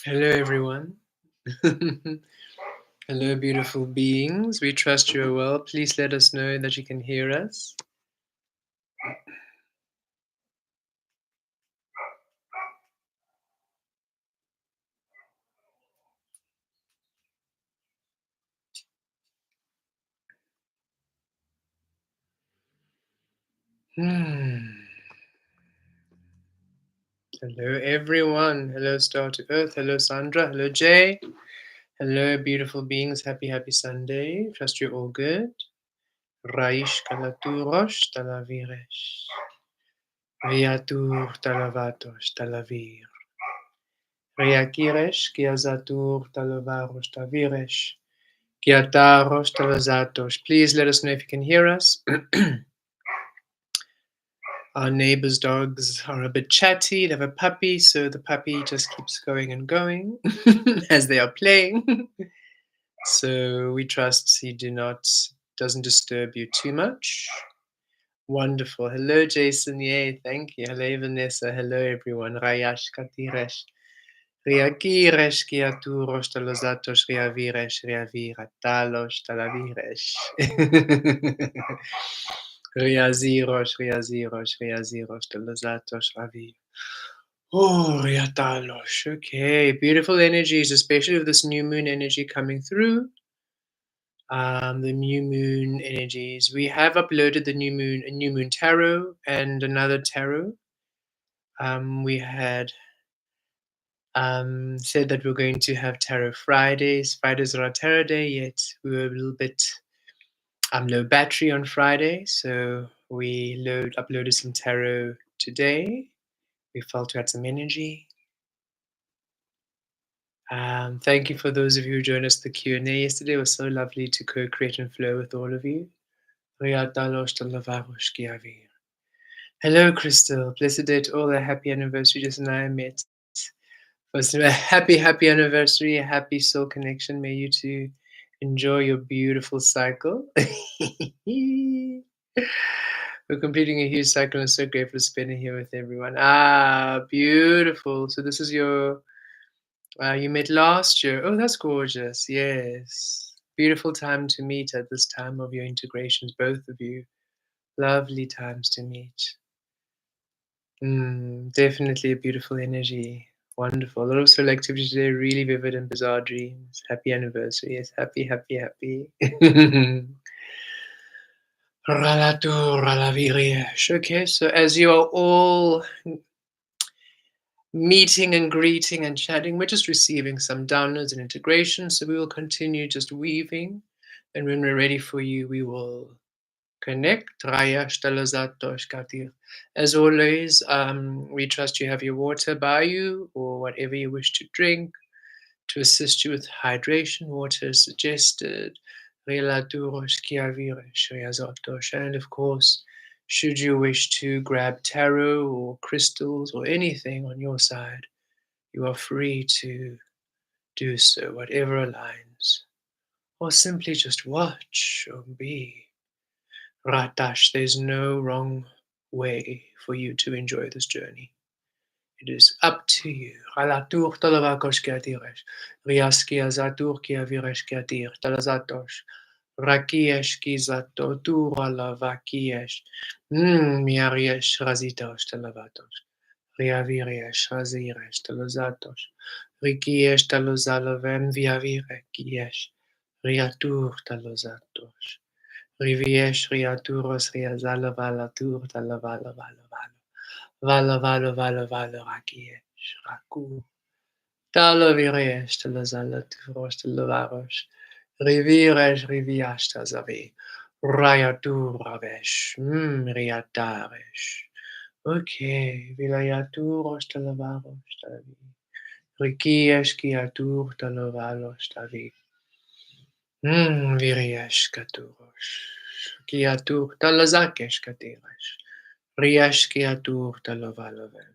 Hello, everyone. Hello, beautiful beings. We trust you are well. Please let us know that you can hear us. Hmm. Hello, everyone. Hello, Star to Earth. Hello, Sandra. Hello, Jay. Hello, beautiful beings. Happy Sunday. Trust you're all good. Raish kalaturosh talaviresh. Viatur talavatos talavir. Reakiresh kiazatur talavaros taviresh. Kiataros talazatos. Please let us know if you can hear us. Our neighbor's dogs are a bit chatty. They have a puppy, so the puppy just keeps going and going as they are playing. So we trust he doesn't disturb you too much. Wonderful. Hello, Jason. Yay, thank you. Hello, Vanessa. Hello, everyone. Rayash Katiresh. Riakiresh kiaturos talozatos riaviresh riavira talos talaviresh. Riaziros talozatos ravi. Oh, riatalos. Okay, beautiful energies, especially with this new moon energy coming through. The new moon energies. We have uploaded a new moon tarot and another tarot. We had said that we're going to have tarot Fridays. Fridays are our tarot day, yet we were a little bit low battery on Friday, so we uploaded some tarot today. We felt we had some energy. Thank you for those of you who joined us the Q&A yesterday. It was so lovely to co-create and flow with all of you. Hello, Crystal. Blessed day to all. A happy anniversary. Just and I met. First, a happy anniversary. A happy soul connection. May you two enjoy your beautiful cycle. We're completing a huge cycle and so grateful to spend it here with everyone. Beautiful. So this is you met last year. Oh, that's gorgeous. Yes. Beautiful time to meet at this time of your integrations, both of you. Lovely times to meet. Definitely a beautiful energy. Wonderful. A lot of selectivity today, really vivid and bizarre dreams. Happy anniversary. Yes, happy. Okay, so as you are all meeting and greeting and chatting, we're just receiving some downloads and integration. So we will continue just weaving. And when we're ready for you, we will connect. As always, we trust you have your water by you or whatever you wish to drink to assist you with hydration. Water is suggested. And of course, should you wish to grab tarot or crystals or anything on your side, you are free to do so, whatever aligns. Or simply just watch or be. Ratash, there's no wrong way for you to enjoy this journey. It is up to you. Halatur talavakosh kiatiresh. Riaski azatur kiaviresh kiatir. Talazatosh. Rakiesh kizato turalavakiyesh. Miariesh razitosh talavatos. Riaviresh raziresh talazatos. Rikiesh talozalaven viavirekiyesh. Riatur talozatos. Riviesh riaturos riazala valatur talavala vala vala. Vala vala vala vala rakiesh raku. Talaviresh talazala turos talavaros. Riviresh riviash tazavi. Rayaturavesh. Riataresh. Okay. Vilayaturos talavaros talavi. Rikiesh kiatur talavalos tavi. Viriash katurosh. Kiatur talazakesh katirash. Riash kiatur talavalavan.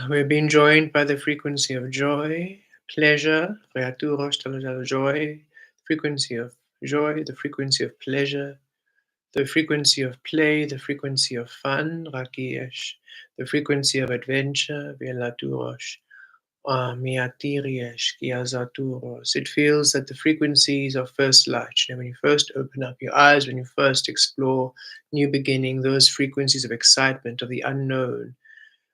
We're being joined by the frequency of joy, pleasure, Riaturosh talazal joy, frequency of joy, the frequency of pleasure, the frequency of play, the frequency of fun, Rakiesh, the frequency of adventure, Velaturosh. Miatiriesh, Kiazaturos. It feels that the frequencies of first light, when you first open up your eyes, when you first explore new beginning, those frequencies of excitement, of the unknown,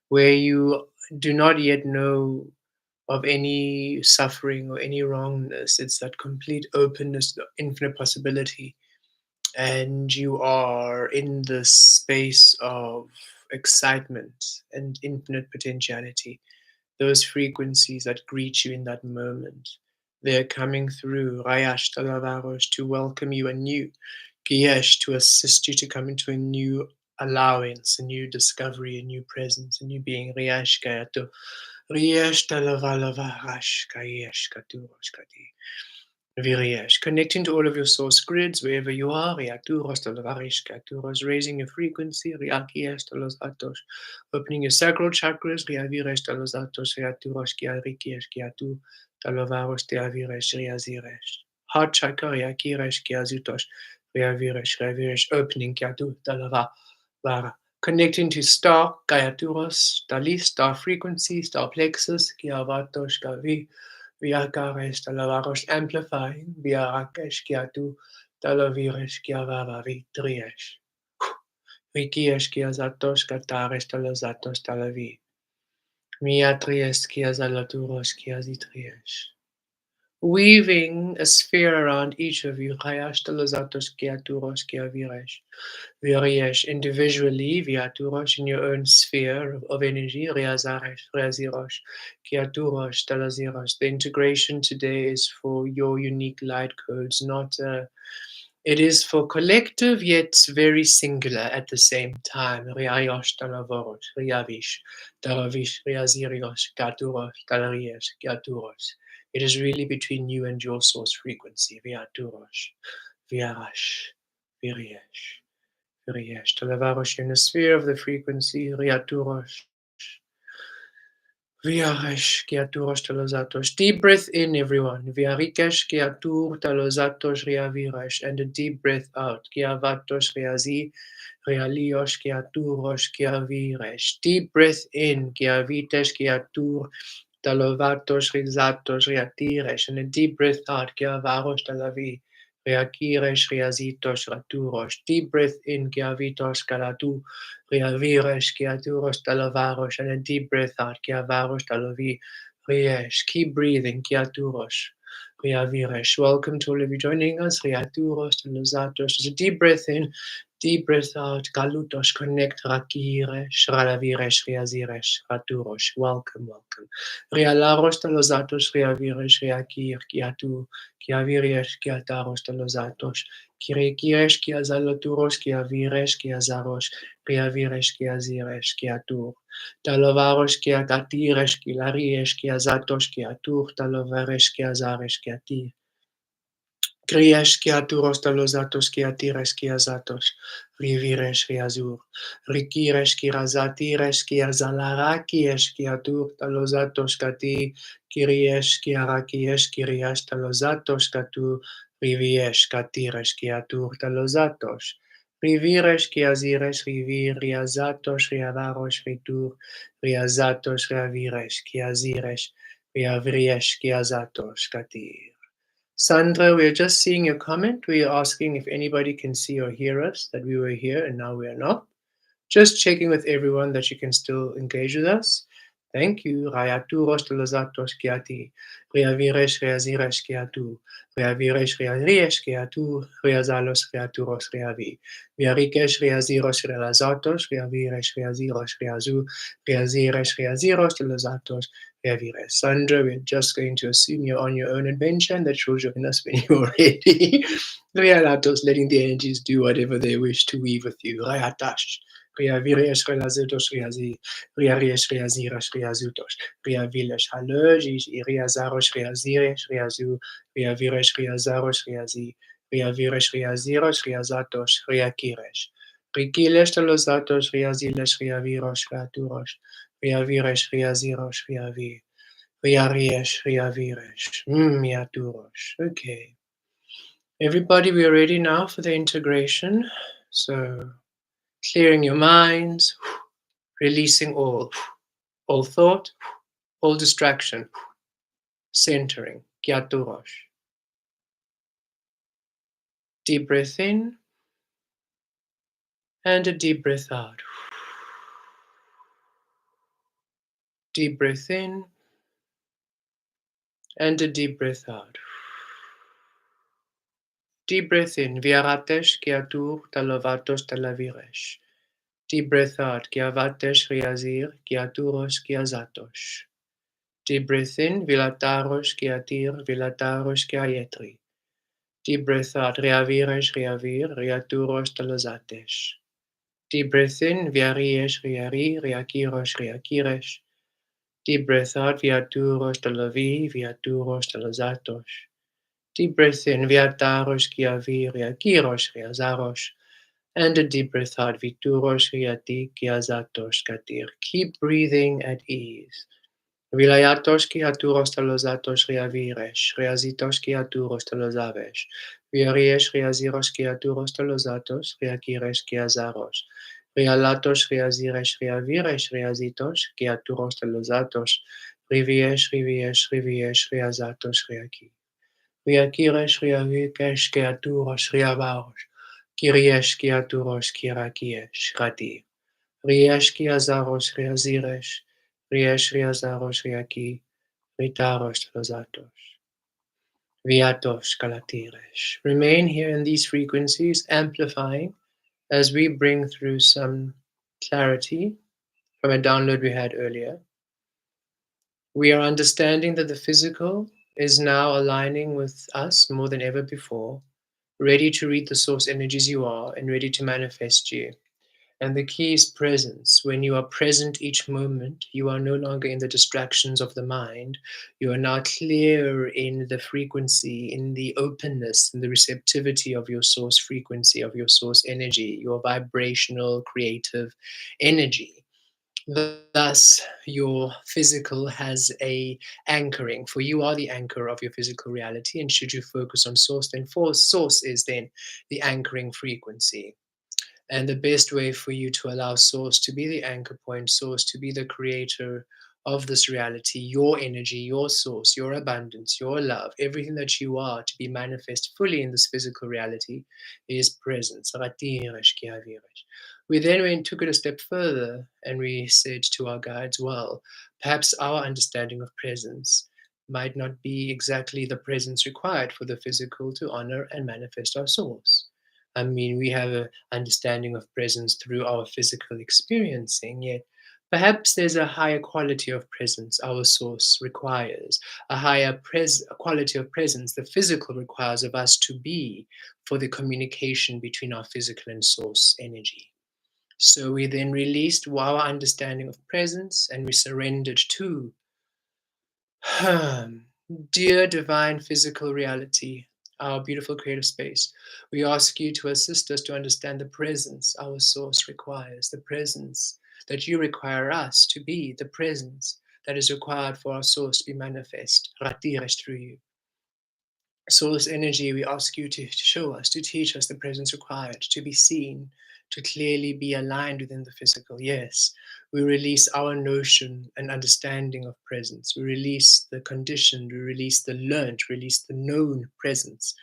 where you do not yet know of any suffering or any wrongness. It's that complete openness, the infinite possibility. And you are in this space of excitement and infinite potentiality, those frequencies that greet you in that moment. They're coming through, Rayash Talavaros, to welcome you anew, Giyesh, to assist you to come into a new allowance, a new discovery, a new presence, a new being, Riyash Kayato, Riyash Talavalavarash, Kayesh Katurosh Kati. Viriyesh, connecting to all of your source grids wherever you are, Riaturos Talavarish Katuros, raising your frequency, Riakies Talos Atos, opening your sacral chakras, Riaviresh Talos Atos, Riaturos Kiarikies Kiatu, Talavaros Teaviresh, Riaziresh. Heart chakra, Riakiresh Kiazutos, Riaviresh, opening Kiatu, Talava, Vara. Connecting to star, Kayaturos, Dali, star frequency, star plexus, Kiavatos, Kavi, Viakaresh Talavaros amplifying, Viarakesh Kiatu, Talaviresh Kiavavavi Triesh. Rikiesh Kiazatos Kataresh Talazatos Talavi. Miatries Kiazalaturos Kiazitriesh. Weaving a sphere around each of you, Hayash Talazatos Kiaturos Kiaviresh. Viriesh, individually, Viaturosh, in your own sphere of energy, Riazaresh, Riazirosh, Kiaturosh, Talazirosh. The integration today is for your unique light codes, not it is for collective yet very singular at the same time. Riayosh, Talavorosh, Riavish, Taravish, Riazirios, Katurosh, Talarias, Kiaturosh. It is really between you and your source frequency, Viaturosh, Viarash, Viriesh. Riesh, Talavarosh in the sphere of the frequency, Riaturosh, Viaresh, Kiaturosh, Talozatos. Deep breath in, everyone. Viarikesh, Kiatur, Talozatos, Riaviresh, and a deep breath out. Kiavatos, Riazi, Rialiosh, Kiaturosh, Kiaviresh. Deep breath in, Kiavitesh, Kiatur, Talovatos, Rizatos, Riatiresh, and a deep breath out. Kiavarosh, Talavi. Reakiresh, Riazitos, Raturosh. Deep breath in, Kiavitos, Kalatu, Riaviresh, Kiaturos, Talavarosh, and a deep breath out, Kiavarosh, Talavi, Riesh. Keep breathing, Kiaturosh, Riaviresh. Welcome to all of you joining us, Riaturos, Talazatos. Just a deep breath in, deep breath out, Galutos, connect, Rakiresh, Ralaviresh, Riaziresh, Raturosh. Welcome, welcome. Rialaros, Talazatos, Riaviresh, Riakir, Kiatu, Kiaviresh, Kiataros, Talazatos. Kirekiresh, Kiazaloturos, Kiaviresh, Kiazarosh, Kiaviresh, Kiaziresh, Kiatur. Talovarosh, Kiakatiresh, Kilarish, Kiazatos, Kiatur, Talovaresh, Kiazaresh, Kiatir. Kriash kiaturos talozatos kiatires kiazatos, riviresh kiazur, rikiresh kirazatires kiazalaraki kiatur talozatos kati, kiriesh kiarakiesh kiriash talozatos katu, riviesh katires kiatur talozatos. Riviresh kiaziresh rivir riazatos riavaros ritur, riazatos riaviresh kiaziresh, riavriesh kiazatos katir. Sandra, we're just seeing your comment. We are asking if anybody can see or hear us, that we were here and now we are not. Just checking with everyone that you can still engage with us. Thank you. Rayaturos telozatos kiati. Reaviresh reaziresh kiatu. Reaviresh reaziresh kiatu. Reazalos reaturos reavi. Viarikesh reaziros reazatos. Reaviresh reaziros reazu. Reaziresh reaziros telozatos. Reavires. Sandra, we're just going to assume you're on your own adventure and that you'll join us when you're ready. Realatos, letting the energies do whatever they wish to weave with you. Rayatash. Ria viresh relazetos riazi, ria riesh riazirash riazutos, ria vilesh halogis, ria zarosh riaziresh riazu, ria viresh riazarosh riazi, ria viresh riazirosh riazatos, ria kiresh. Rikilesh telozatos riazilesh riavirosh riaturosh, ria viresh riazirosh riavi, ria riesh riaviresh, miaturosh. Okay. Everybody, we're ready now for the integration. So clearing your minds, releasing all thought, all distraction, centering, Gyaturosh. Deep breath in and a deep breath out. Deep breath in and a deep breath out. Deep breath in, Viaratesh, Kiatur, Talavatos, Talaviresh. Deep breath out, Kiavatesh, Riazir, Kiaturos, Kiazatos. Deep breath in, Vilataros, Kiatir, Vilataros, Kiayetri. Deep breath out, Riaviresh, Riavir, Riaturos, Talazatesh. Deep breath in, Viariesh, Riari, Riakiros, Riakiresh. Deep breath out, Viaturos, Talavi, Viaturos, Talazatos. Deep breath in, Viataros, Kiavi, Riakiros, Riazaros. And a deep breath out, Vituros, Riati, Kiazatos, Katir. Keep breathing at ease. Vilayatos kiaturos talozatos riaviresh, riazitos kiaturos talozavesh, viariesh riaziros kiaturos talozatos, riakiresh kiazaros, rialatos riaziresh riaviresh riazitos kiaturos talozatos, riviesh riazatos riaki, riakiresh riavikesh kiaturos riavaros, kiriesh kiaturos kirakiesh rati. Rieshki azaros reaziresh, riesh riazaros riaki, ritaros rosatos, viatos kalatiresh. Remain here in these frequencies, amplifying as we bring through some clarity from a download we had earlier. We are understanding that the physical is now aligning with us more than ever before, ready to read the source energies you are and ready to manifest you. And the key is presence. When you are present each moment, you are no longer in the distractions of the mind. You are now clear in the frequency, in the openness, in the receptivity of your source frequency, of your source energy, your vibrational, creative energy. Thus, your physical has a anchoring, for you are the anchor of your physical reality. And should you focus on source, then for source is then the anchoring frequency. And the best way for you to allow source to be the anchor point, source to be the creator of this reality, your energy, your source, your abundance, your love, everything that you are to be manifest fully in this physical reality is presence. We then went, took it a step further and we said to our guides, well, perhaps our understanding of presence might not be exactly the presence required for the physical to honor and manifest our source. I mean, we have an understanding of presence through our physical experiencing, yet perhaps there's a higher quality of presence our source requires, a higher quality of presence the physical requires of us to be for the communication between our physical and source energy. So we then released our understanding of presence and we surrendered to dear divine physical reality, our beautiful creative space. We ask you to assist us to understand the presence our source requires, the presence that you require us to be, the presence that is required for our source to be manifest, ratiresh through you. Source energy, we ask you to show us, to teach us the presence required, to be seen, to clearly be aligned within the physical. Yes, we release our notion and understanding of presence. We release the conditioned, we release the learned, release the known presence.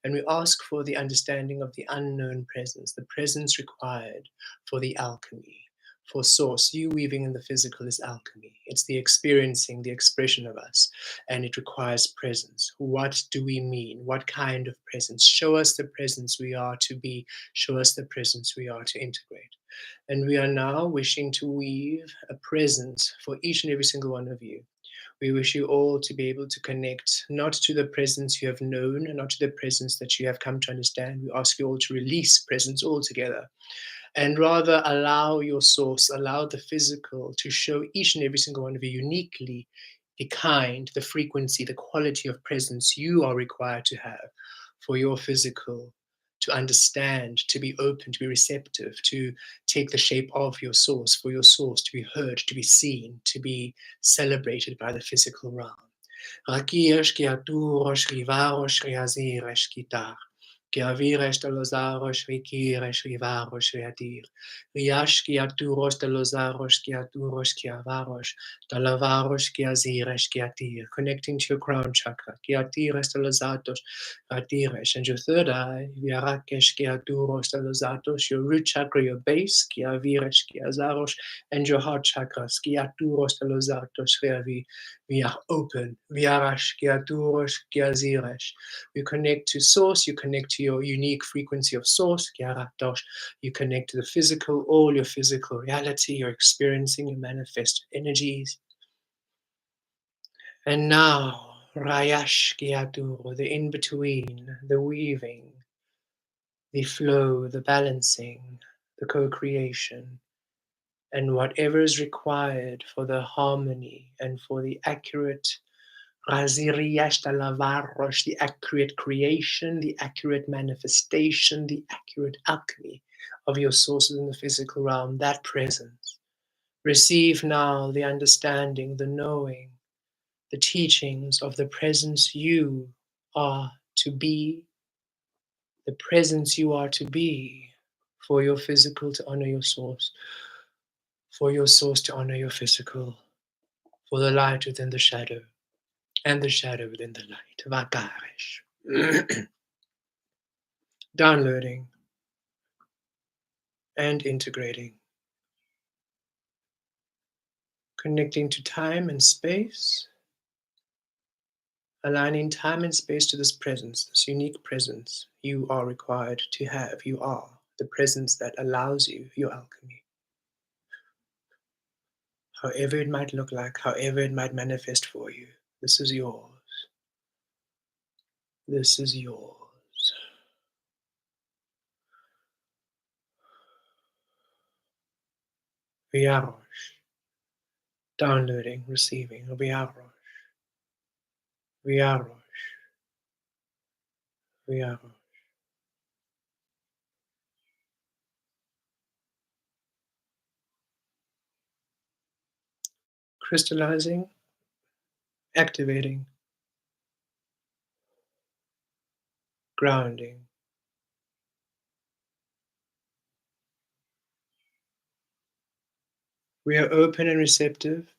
And we ask for the understanding of the unknown presence, the presence required for the alchemy. For source, you weaving in the physical is alchemy. It's the experiencing, the expression of us, and it requires presence. What do we mean? What kind of presence? Show us the presence we are to be. Show us the presence we are to integrate. And we are now wishing to weave a presence for each and every single one of you. We wish you all to be able to connect not to the presence you have known and not to the presence that you have come to understand. We ask you all to release presence altogether and rather allow your source, allow the physical to show each and every single one of you uniquely the kind, the frequency, the quality of presence you are required to have for your physical to understand, to be open, to be receptive, to take the shape of your source, for your source to be heard, to be seen, to be celebrated by the physical realm. Kiaviresh de los aros, rikiresh rivaros, riadir. Riash kiaturos de los aros, kiaturos, kiavaros, dalavaros, kiaziresh, kiatir. Connecting to your crown chakra. Kiatires de los atos, radiresh. And your third eye, viarakesh, kiaturos de los atos, your root chakra, your base, kiaviresh, kiazaros, and your heart chakra, kiaturos de los atos, riavi. We are open. Viarash, kiaturos, kiaziresh. You connect to source, you connect to your unique frequency of source, you connect to the physical, all your physical reality, you're experiencing your manifest energies. And now, Rayash Gyaturo, the in-between, the weaving, the flow, the balancing, the co-creation, and whatever is required for the harmony and for the accurate the accurate creation, the accurate manifestation, the accurate alchemy of your sources in the physical realm, that presence. Receive now the understanding, the knowing, the teachings of the presence you are to be, the presence you are to be for your physical to honor your source, for your source to honor your physical, for the light within the shadow, and the shadow within the light. Vakarish. Downloading and integrating, connecting to time and space, aligning time and space to this presence, this unique presence you are required to have. You are the presence that allows you your alchemy. However it might look like, however it might manifest for you, this is yours. This is yours. Viarosh. Downloading, receiving. Viarosh. Viarosh. Viarosh. Crystallizing, activating, grounding. We are open and receptive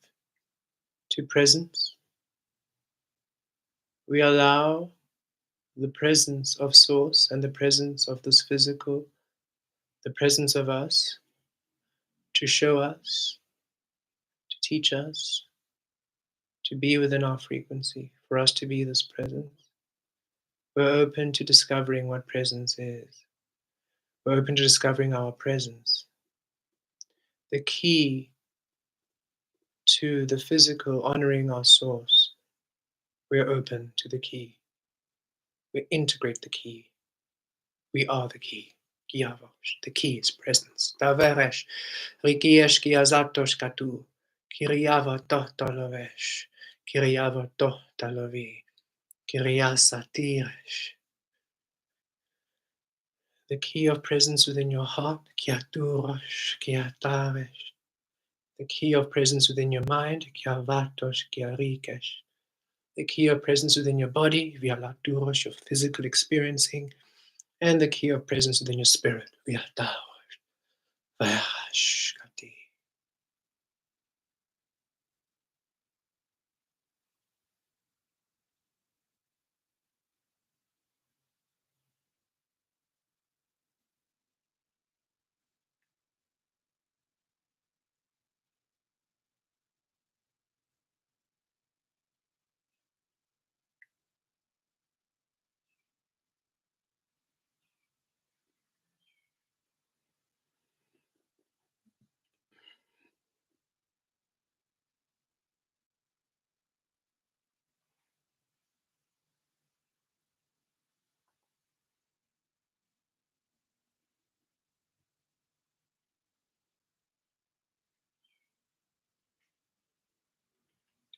to presence. We allow the presence of Source and the presence of this physical, the presence of us, to show us, to teach us, to be within our frequency, for us to be this presence. We're open to discovering what presence is. We're open to discovering our presence. The key to the physical honoring our source, we're open to the key. We integrate the key. We are the key. Kiavosh. The key is presence. Daveresh. Rikiesh kiazatos katu. Kiriava toh talovesh. Kiriava toh talovi. Kiriasatiresh. The key of presence within your heart. Kiaturosh. Kiataresh. The key of presence within your mind. Kiavatosh. Kiarikesh. The key of presence within your body. Vialaturosh. Your physical experiencing. And the key of presence within your spirit. Viatarosh. Vashkati.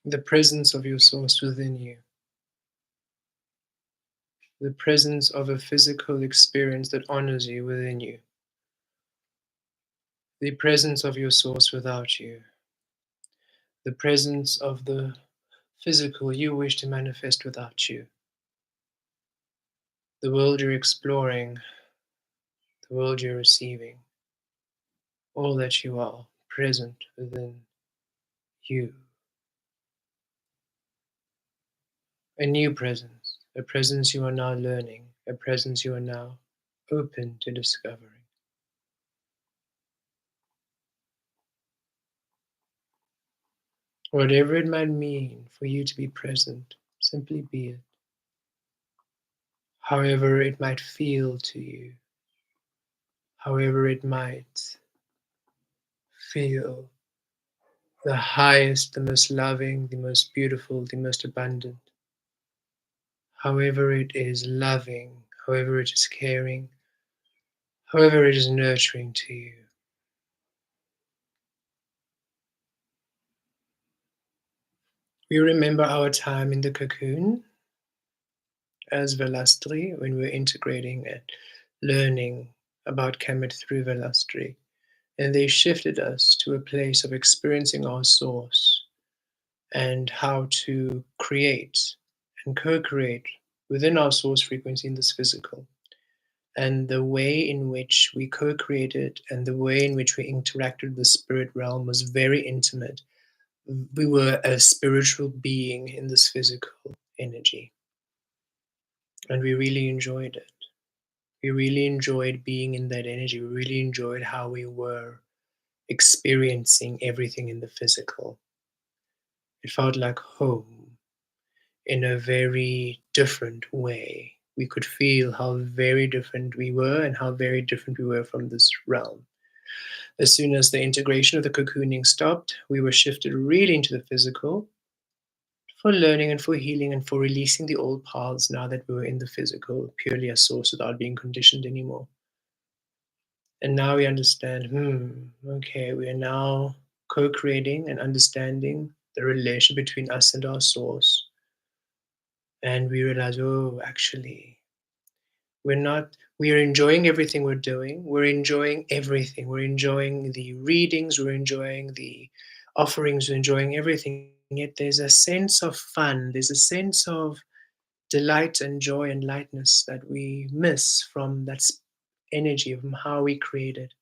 The presence of your source within you. The presence of a physical experience that honors you within you. The presence of your source without you. The presence of the physical you wish to manifest without you. the world you're exploring, the world you're receiving, all that you are present within you. A new presence, a presence you are now learning, a presence you are now open to discovering. Whatever it might mean for you to be present, simply be it. However it might feel to you, however it might feel the highest, the most loving, the most beautiful, the most abundant. However it is loving, however it is caring, however it is nurturing to you. We remember our time in the cocoon as Velastri when we were integrating and learning about Kemet through Velastri. And they shifted us to a place of experiencing our source and how to create and co create within our source frequency in this physical. And the way in which we co created and the way in which we interacted with the spirit realm was very intimate. We were a spiritual being in this physical energy, and we really enjoyed it. We really enjoyed being in that energy. We really enjoyed how we were experiencing everything in the physical. It felt like home in a very different way. We could feel how very different we were and how very different we were from this realm. As soon as the integration of the cocooning stopped, we were shifted really into the physical for learning and for healing and for releasing the old paths now that we were in the physical, purely as source without being conditioned anymore. And now we understand, okay, we are now co creating and understanding the relation between us and our source. And we realize, oh, actually, we are enjoying everything we're doing. We're enjoying everything. We're enjoying the readings, we're enjoying the offerings, we're enjoying everything. Yet there's a sense of fun, there's a sense of delight and joy and lightness that we miss from that energy of how we created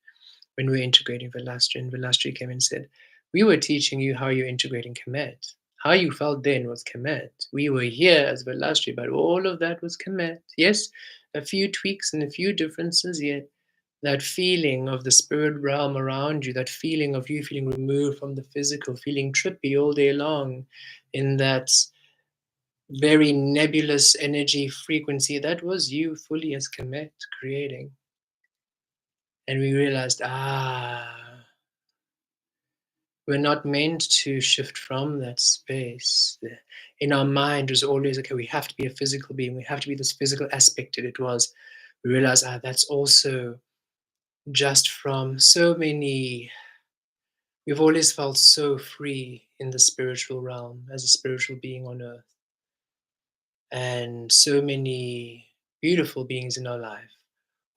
when we were integrating Velastri. And Velastri came and said, we were teaching you how you're integrating Kemet. How you felt then was Kemet. We were here as Velastri, but all of that was Kemet. Yes, a few tweaks and a few differences, yet that feeling of the spirit realm around you, that feeling of you feeling removed from the physical, feeling trippy all day long in that very nebulous energy frequency, that was you fully as Kemet creating. And we realized, we're not meant to shift from that space. In our mind, it was always, okay, we have to be a physical being. We have to be this physical aspect. And it was, we realized, that's also just from so many, we've always felt so free in the spiritual realm as a spiritual being on earth. And so many beautiful beings in our life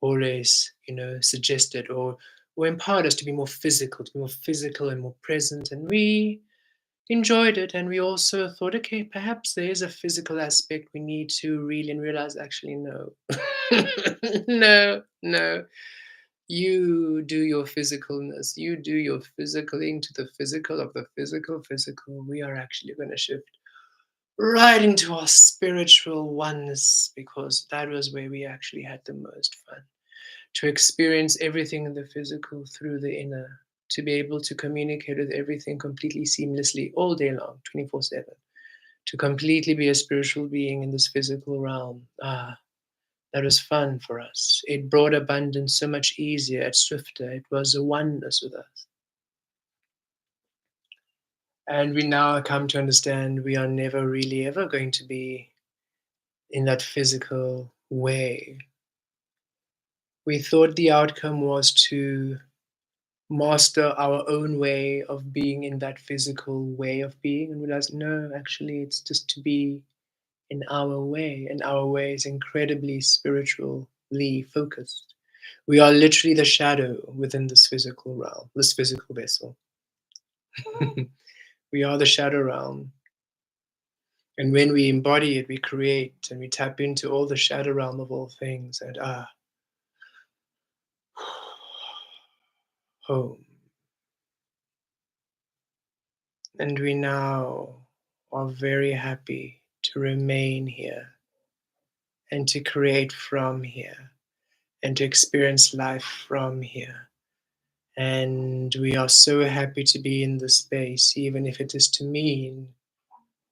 always, suggested or empowered us to be more physical, and more present. And we enjoyed it. And we also thought, okay, perhaps there is a physical aspect we need to really and realize actually, no. No, no. You do your physicalness, you do your physical into the physical of the physical. We are actually going to shift right into our spiritual oneness because that was where we actually had the most fun. To experience everything in the physical through the inner, to be able to communicate with everything completely seamlessly all day long, 24/7, to completely be a spiritual being in this physical realm. That was fun for us. It brought abundance so much easier, it's swifter. It was a oneness with us. And we now come to understand we are never really ever going to be in that physical way. We thought the outcome was to master our own way of being in that physical way of being, and realized no, actually, it's just to be in our way, and our way is incredibly spiritually focused. We are literally the shadow within this physical realm, this physical vessel. We are the shadow realm. And when we embody it, we create and we tap into all the shadow realm of all things and home. And we now are very happy to remain here and to create from here and to experience life from here. And we are so happy to be in the space, even if it is to mean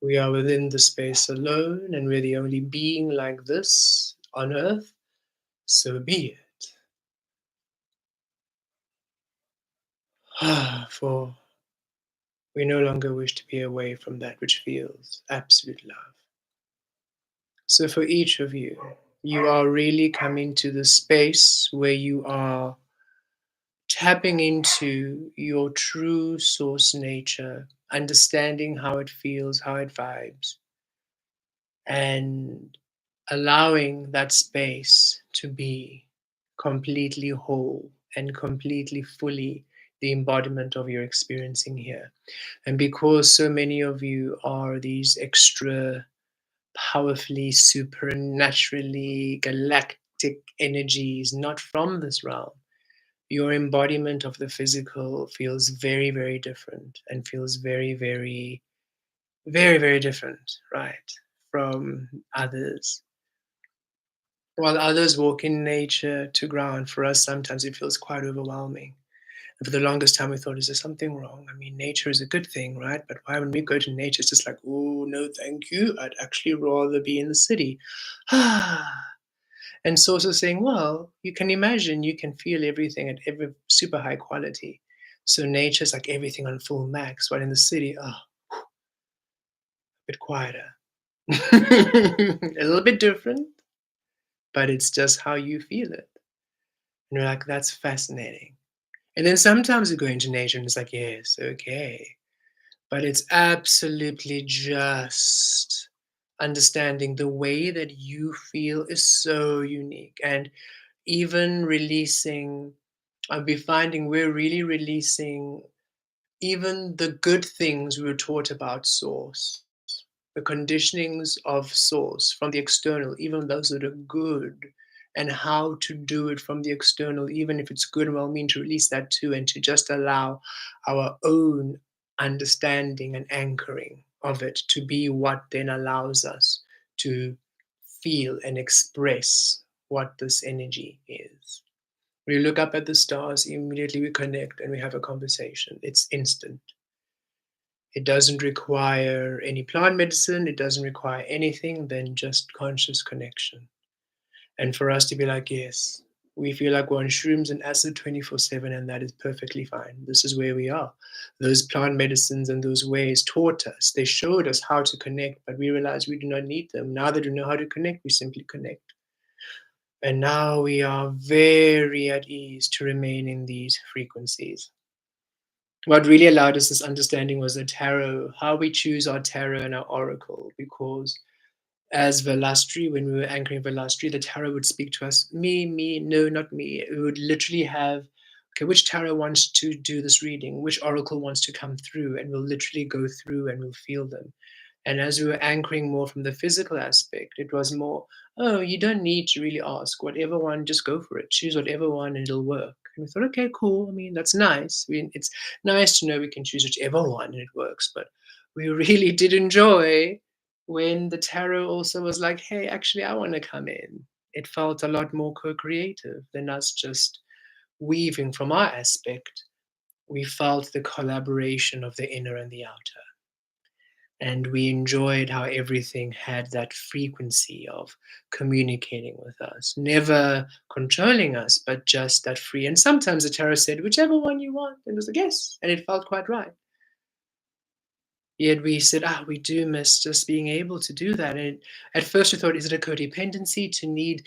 we are within the space alone and we're the only being like this on earth. So be it. For we no longer wish to be away from that which feels absolute love. So, for each of you, you are really coming to the space where you are tapping into your true source nature, understanding how it feels, how it vibes, and allowing that space to be completely whole and completely fully the embodiment of your experiencing here. And because so many of you are these extra powerfully, supernaturally galactic energies not from this realm, your embodiment of the physical feels very, very different and feels very, very, very, very different, right, from others. While others walk in nature to ground, for us, sometimes it feels quite overwhelming. And for the longest time, we thought, is there something wrong? I mean, nature is a good thing, right? But why, when we go to nature, it's just like, oh, no, thank you. I'd actually rather be in the city. And so also saying, well, you can imagine, you can feel everything at every super high quality. So nature's like everything on full max, while in the city, a bit quieter. A little bit different, but it's just how you feel it. And you're like, that's fascinating. And then sometimes you go into nature and it's like, yes, okay. But it's absolutely just understanding the way that you feel is so unique. And even releasing, I'll be finding we're really releasing even the good things we were taught about source, the conditionings of source from the external, even those that are good, and how to do it from the external, even if it's good and well mean, to release that too, and to just allow our own understanding and anchoring of it to be what then allows us to feel and express what this energy is. We look up at the stars, immediately we connect and we have a conversation. It's instant. It doesn't require any plant medicine, it doesn't require anything than just conscious connection. And for us to be like, yes, we feel like we're on shrooms and acid 24/7, and that is perfectly fine. This is where we are. Those plant medicines and those ways taught us, they showed us how to connect, but we realized we do not need them. Now that we know how to connect, we simply connect. And now we are very at ease to remain in these frequencies. What really allowed us this understanding was the tarot, how we choose our tarot and our oracle, because as Velastri, when we were anchoring Velastri, the tarot would speak to us, me, no, not me. We would literally have, okay, which tarot wants to do this reading? Which oracle wants to come through? And we'll literally go through and we'll feel them. And as we were anchoring more from the physical aspect, it was more, oh, you don't need to really ask. Whatever one, just go for it. Choose whatever one and it'll work. And we thought, okay, cool. I mean, that's nice. It's nice to know we can choose whichever one and it works. But we really did enjoy when the tarot also was like, hey, actually, I want to come in. It felt a lot more co creative than us just weaving from our aspect. We felt the collaboration of the inner and the outer. And we enjoyed how everything had that frequency of communicating with us, never controlling us, but just that free. And sometimes the tarot said, whichever one you want. And it was like, yes. And it felt quite right. Yet we said, we do miss just being able to do that. And at first we thought, is it a codependency to need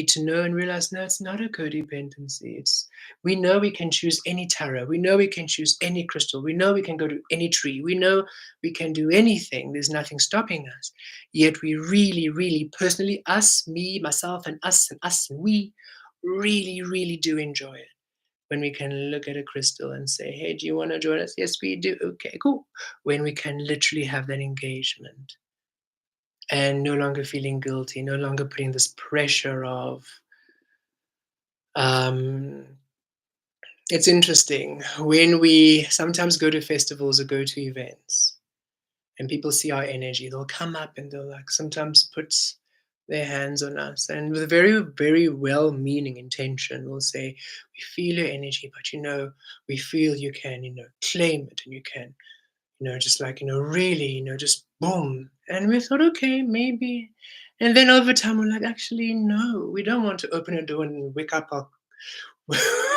to know, and realize, no, it's not a codependency. It's we know we can choose any tarot, we know we can choose any crystal, we know we can go to any tree, we know we can do anything. There's nothing stopping us. Yet we really, really personally, us, me, myself, and us and we really, really do enjoy it when we can look at a crystal and say, hey, do you want to join us? Yes, we do. Okay, cool. When we can literally have that engagement. and no longer feeling guilty, no longer putting this pressure of, um, it's interesting when we sometimes go to festivals or go to events and people see our energy, they'll come up and they'll like sometimes put their hands on us and with a very, very well meaning intention will say, we feel your energy, but we feel you can, claim it and you can, just like, really, just boom. And we thought, okay, maybe. And then over time, we're like, actually, no, we don't want to open a door and wake up our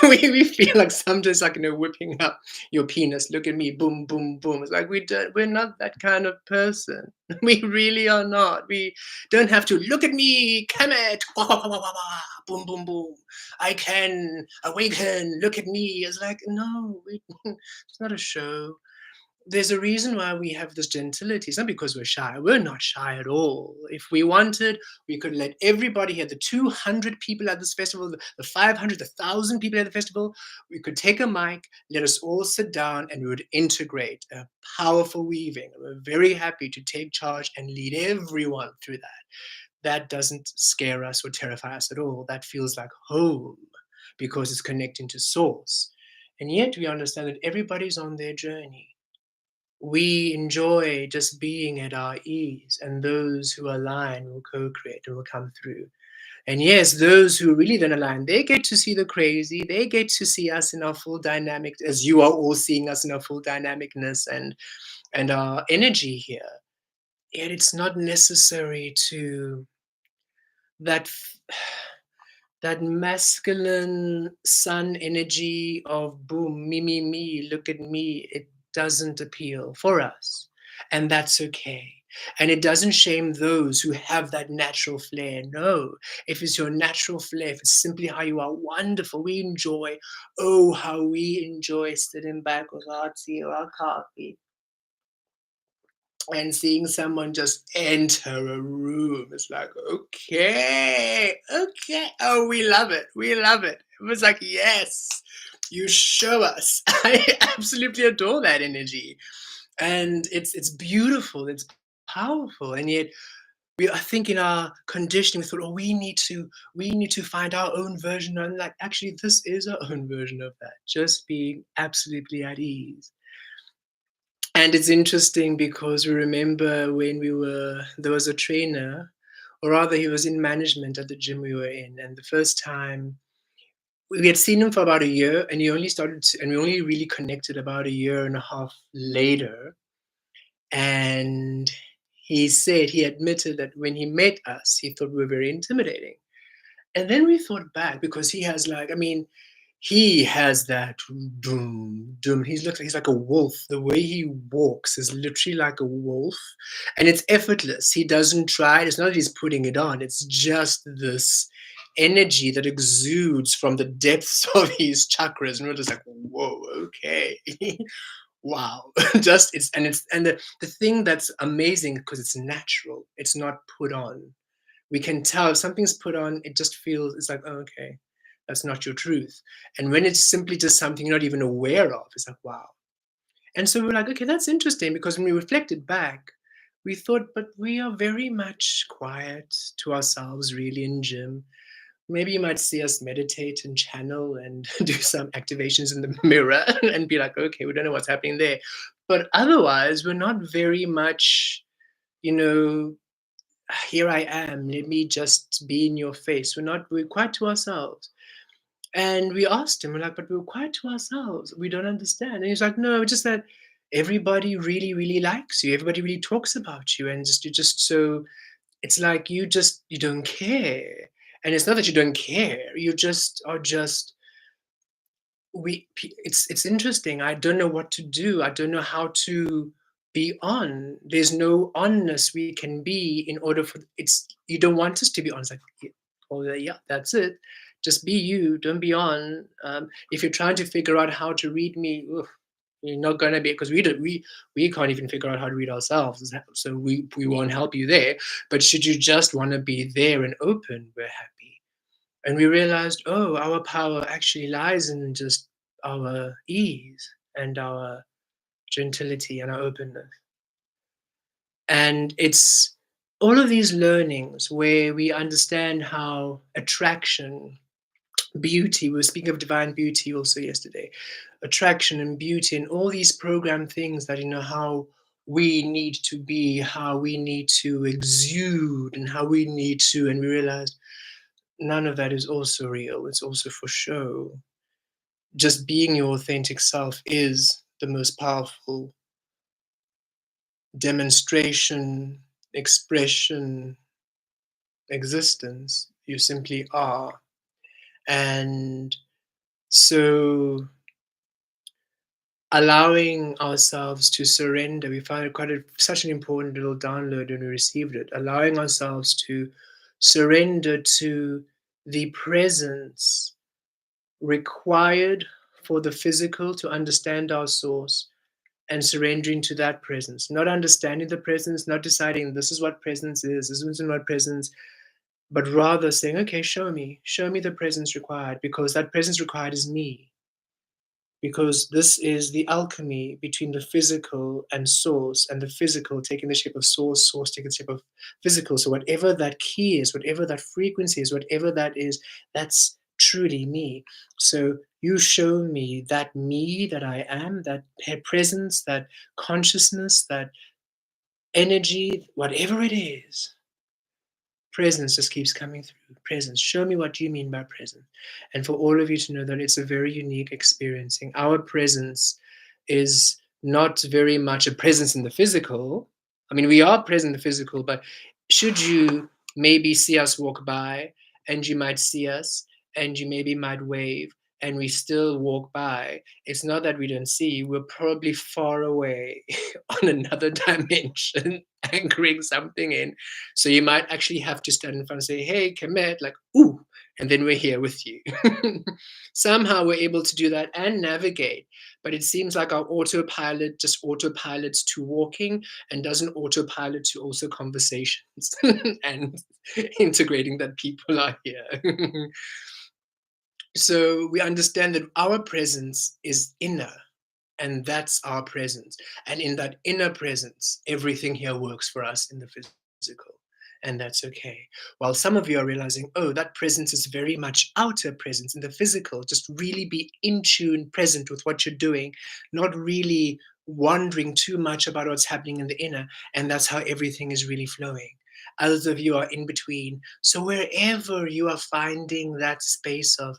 we feel like sometimes like whipping up your penis. Look at me, boom, boom, boom. It's like we're not that kind of person. We really are not. We don't have to look at me, Kemet, wah, wah, wah, wah, wah, wah, boom, boom, boom. I can awaken. Look at me. It's like no, it's not a show. There's a reason why we have this gentility. It's not because we're shy. We're not shy at all. If we wanted, we could let everybody here, the 200 people at this festival, the 500, the 1,000 people at the festival, we could take a mic, let us all sit down, and we would integrate a powerful weaving. We're very happy to take charge and lead everyone through that. That doesn't scare us or terrify us at all. That feels like home because it's connecting to source. And yet we understand that everybody's on their journey. We enjoy just being at our ease, and those who align will co-create and will come through. And yes, those who really don't align, they get to see the crazy, they get to see us in our full dynamic, as you are all seeing us in our full dynamicness and our energy here. Yet it's not necessary to that that masculine sun energy of boom, me, look at me, it doesn't appeal for us. And that's okay. And it doesn't shame those who have that natural flair. No, if it's your natural flair, if it's simply how you are, wonderful. We enjoy, oh, how we enjoy sitting back with our tea or our coffee and seeing someone just enter a room. It's like, okay, okay. Oh, we love it. We love it. It was like, yes, you show us. I absolutely adore that energy. And it's beautiful, it's powerful. And yet I think in our conditioning we thought, oh, we need to find our own version. And like actually this is our own version of that. Just being absolutely at ease. And it's interesting because we remember when there was a trainer, or rather, he was in management at the gym we were in. And the first time we had seen him for about a year, and and we only really connected about a year and a half later. And he admitted that when he met us, he thought we were very intimidating. And then we thought back because he has like, I mean, he has that doom, doom. He's like a wolf. The way he walks is literally like a wolf, and it's effortless. He doesn't try. It's not that he's putting it on. It's just this energy that exudes from the depths of his chakras, and we're just like, whoa, okay, wow. Just it's the thing that's amazing because it's natural. It's not put on. We can tell if something's put on, it just feels, it's like, oh, okay, that's not your truth. And when it's simply just something you're not even aware of, it's like, wow. And so we're like, okay, that's interesting because when we reflected back, we thought, but we are very much quiet to ourselves, really, in gym. Maybe you might see us meditate and channel and do some activations in the mirror and be like, okay, we don't know what's happening there. But otherwise, we're not very much, you know, here I am, let me just be in your face. We're quiet to ourselves. And we asked him, we're like, but we're quiet to ourselves. We don't understand. And he's like, no, it's just that everybody really, really likes you. Everybody really talks about you. And you're just so, it's like you don't care. And it's not that you don't care. You just are just, it's interesting. I don't know what to do. I don't know how to be on. There's no onness we can be in order for it's you don't want us to be on. It's like, yeah, oh yeah, that's it. Just be you. Don't be on. If you're trying to figure out how to read me, oof, you're not gonna be because we can't even figure out how to read ourselves. So we won't help you there. But should you just want to be there and open, we're happy. And we realized, oh, our power actually lies in just our ease and our gentility and our openness. And it's All of these learnings where we understand how attraction, beauty, we were speaking of divine beauty also yesterday, attraction and beauty, and all these programmed things that, how we need to be, how we need to exude, and how we need to, and we realized none of that is also real. It's also for show. Just being your authentic self is the most powerful demonstration, expression, existence. You simply are. And so allowing ourselves to surrender, we found it such an important little download when we received it. Allowing ourselves to surrender to the presence required for the physical to understand our source, and surrendering to that presence, not understanding the presence, not deciding this is what presence is, this isn't what presence, but rather saying, okay, show me the presence required, because that presence required is me. Because this is the alchemy between the physical and source, and the physical taking the shape of source, source taking the shape of physical. So whatever that key is, whatever that frequency is, whatever that is, that's truly me. So you show me that I am, that presence, that consciousness, that energy, whatever it is. Presence just keeps coming through. Presence. Show me what you mean by presence. And for all of you to know that it's a very unique experiencing. Our presence is not very much a presence in the physical. I mean, we are present in the physical, but should you maybe see us walk by, and you might see us, and you maybe might wave, and we still walk by, it's not that we don't see, we're probably far away on another dimension, anchoring something in. So you might actually have to stand in front and say, hey, Kemet, like, ooh, and then we're here with you. Somehow we're able to do that and navigate. But it seems like our autopilot just autopilots to walking and doesn't autopilot to also conversations and integrating that people are here. So we understand that our presence is inner, and that's our presence. And in that inner presence, everything here works for us in the physical. And that's okay. While some of you are realizing, oh, that presence is very much outer presence in the physical. Just really be in tune, present with what you're doing, not really wondering too much about what's happening in the inner. And that's how everything is really flowing. Others of you are in between. So wherever you are finding that space of,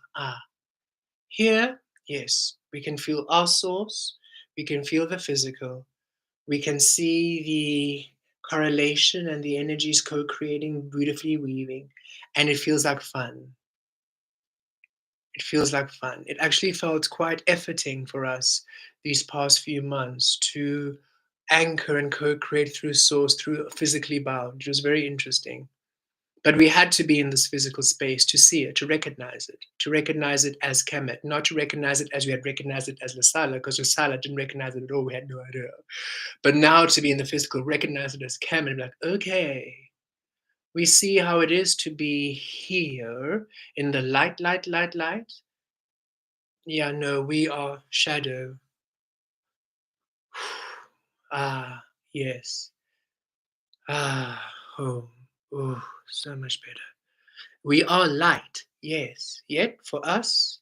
here, yes, we can feel our source, we can feel the physical, we can see the correlation and the energies co creating, beautifully weaving, and it feels like fun. It feels like fun. It actually felt quite efforting for us these past few months to anchor and co create through source, through physically bound. It was very interesting. But we had to be in this physical space to see it, to recognize it as Kemet, not to recognize it as we had recognized it as Lasala, because Lasala didn't recognize it at all. We had no idea. But now to be in the physical, recognize it as Kemet, and be like, okay, we see how it is to be here in the light, light, light, light. Yeah, no, we are shadow. Ah, yes. Ah, home. Oh, so much better. We are light, yes. Yet for us,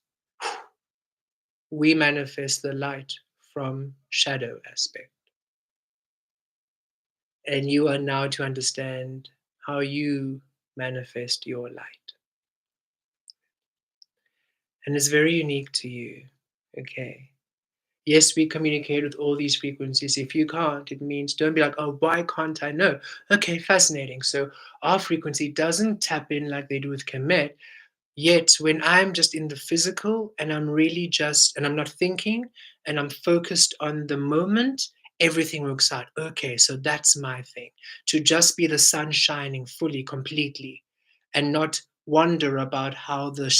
we manifest the light from shadow aspect. And you are now to understand how you manifest your light. And it's very unique to you. Okay. Yes, we communicate with all these frequencies. If you can't, it means don't be like, oh, why can't I know? Okay, fascinating. So our frequency doesn't tap in like they do with Kemet. Yet, when I'm just in the physical and I'm really just, and I'm not thinking and I'm focused on the moment, everything works out. Okay, so that's my thing. To just be the sun shining fully, completely, and not wonder about how the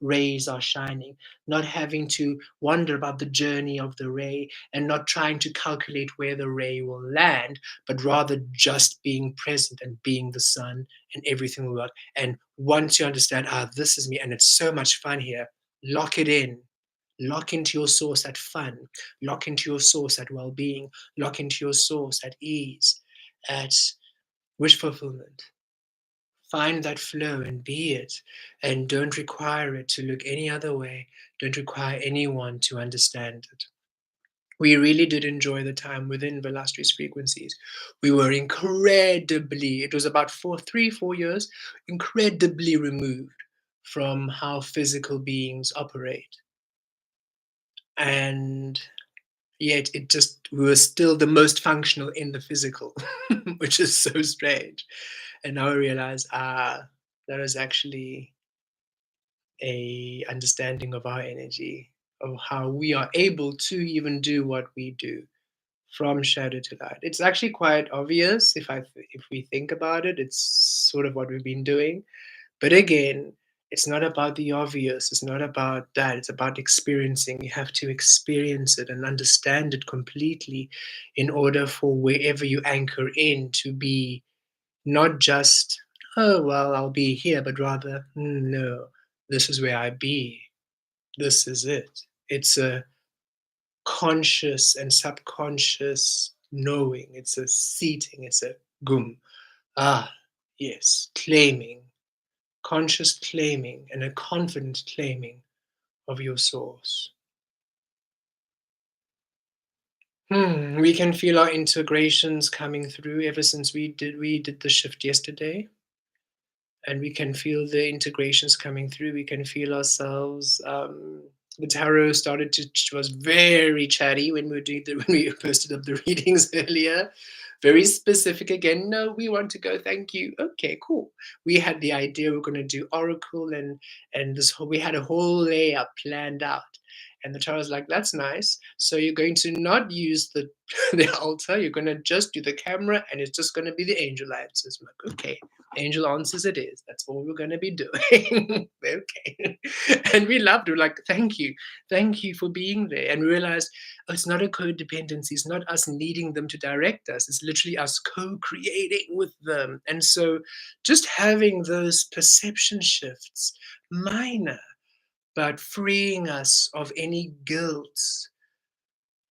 rays are shining, not having to wonder about the journey of the ray and not trying to calculate where the ray will land, but rather just being present and being the sun, and everything will work. And once you understand, this is me, and it's so much fun here, lock it in. Lock into your source at fun. Lock into your source at well being. Lock into your source at ease, at Wish fulfillment. Find that flow and be it, and don't require it to look any other way. Don't require anyone to understand it. We really did enjoy the time within Velasquez frequencies. We were incredibly, it was about 4 years, incredibly removed from how physical beings operate. And yet it just, we were still the most functional in the physical, which is so strange. And now I realize, that is actually a understanding of our energy, of how we are able to even do what we do from shadow to light. It's actually quite obvious if we think about it. It's sort of what we've been doing. But again, it's not about the obvious. It's not about that. It's about experiencing. You have to experience it and understand it completely in order for wherever you anchor in to be not just, oh, well, I'll be here, but rather, no, this is where I be. This is it. It's a conscious and subconscious knowing. It's a seating. It's a gum. Ah, yes, claiming, conscious claiming, and a confident claiming of your source. We can feel our integrations coming through ever since we did the shift yesterday, and we can feel the integrations coming through. We can feel ourselves. The tarot started to was very chatty when we were doing when we posted up the readings earlier. Very specific again. No, we want to go. Thank you. Okay, cool. We had the idea we're going to do oracle and this whole, we had a whole layout planned out. And the tarot's like, that's nice. So you're going to not use the the altar. You're going to just do the camera, and it's just going to be the angel answers. I'm like, okay, angel answers it is. That's all we're going to be doing. Okay. And we loved it. We're like, thank you. Thank you for being there. And we realized, oh, it's not a codependency. It's not us needing them to direct us. It's literally us co creating with them. And so just having those perception shifts, minor, but freeing us of any guilt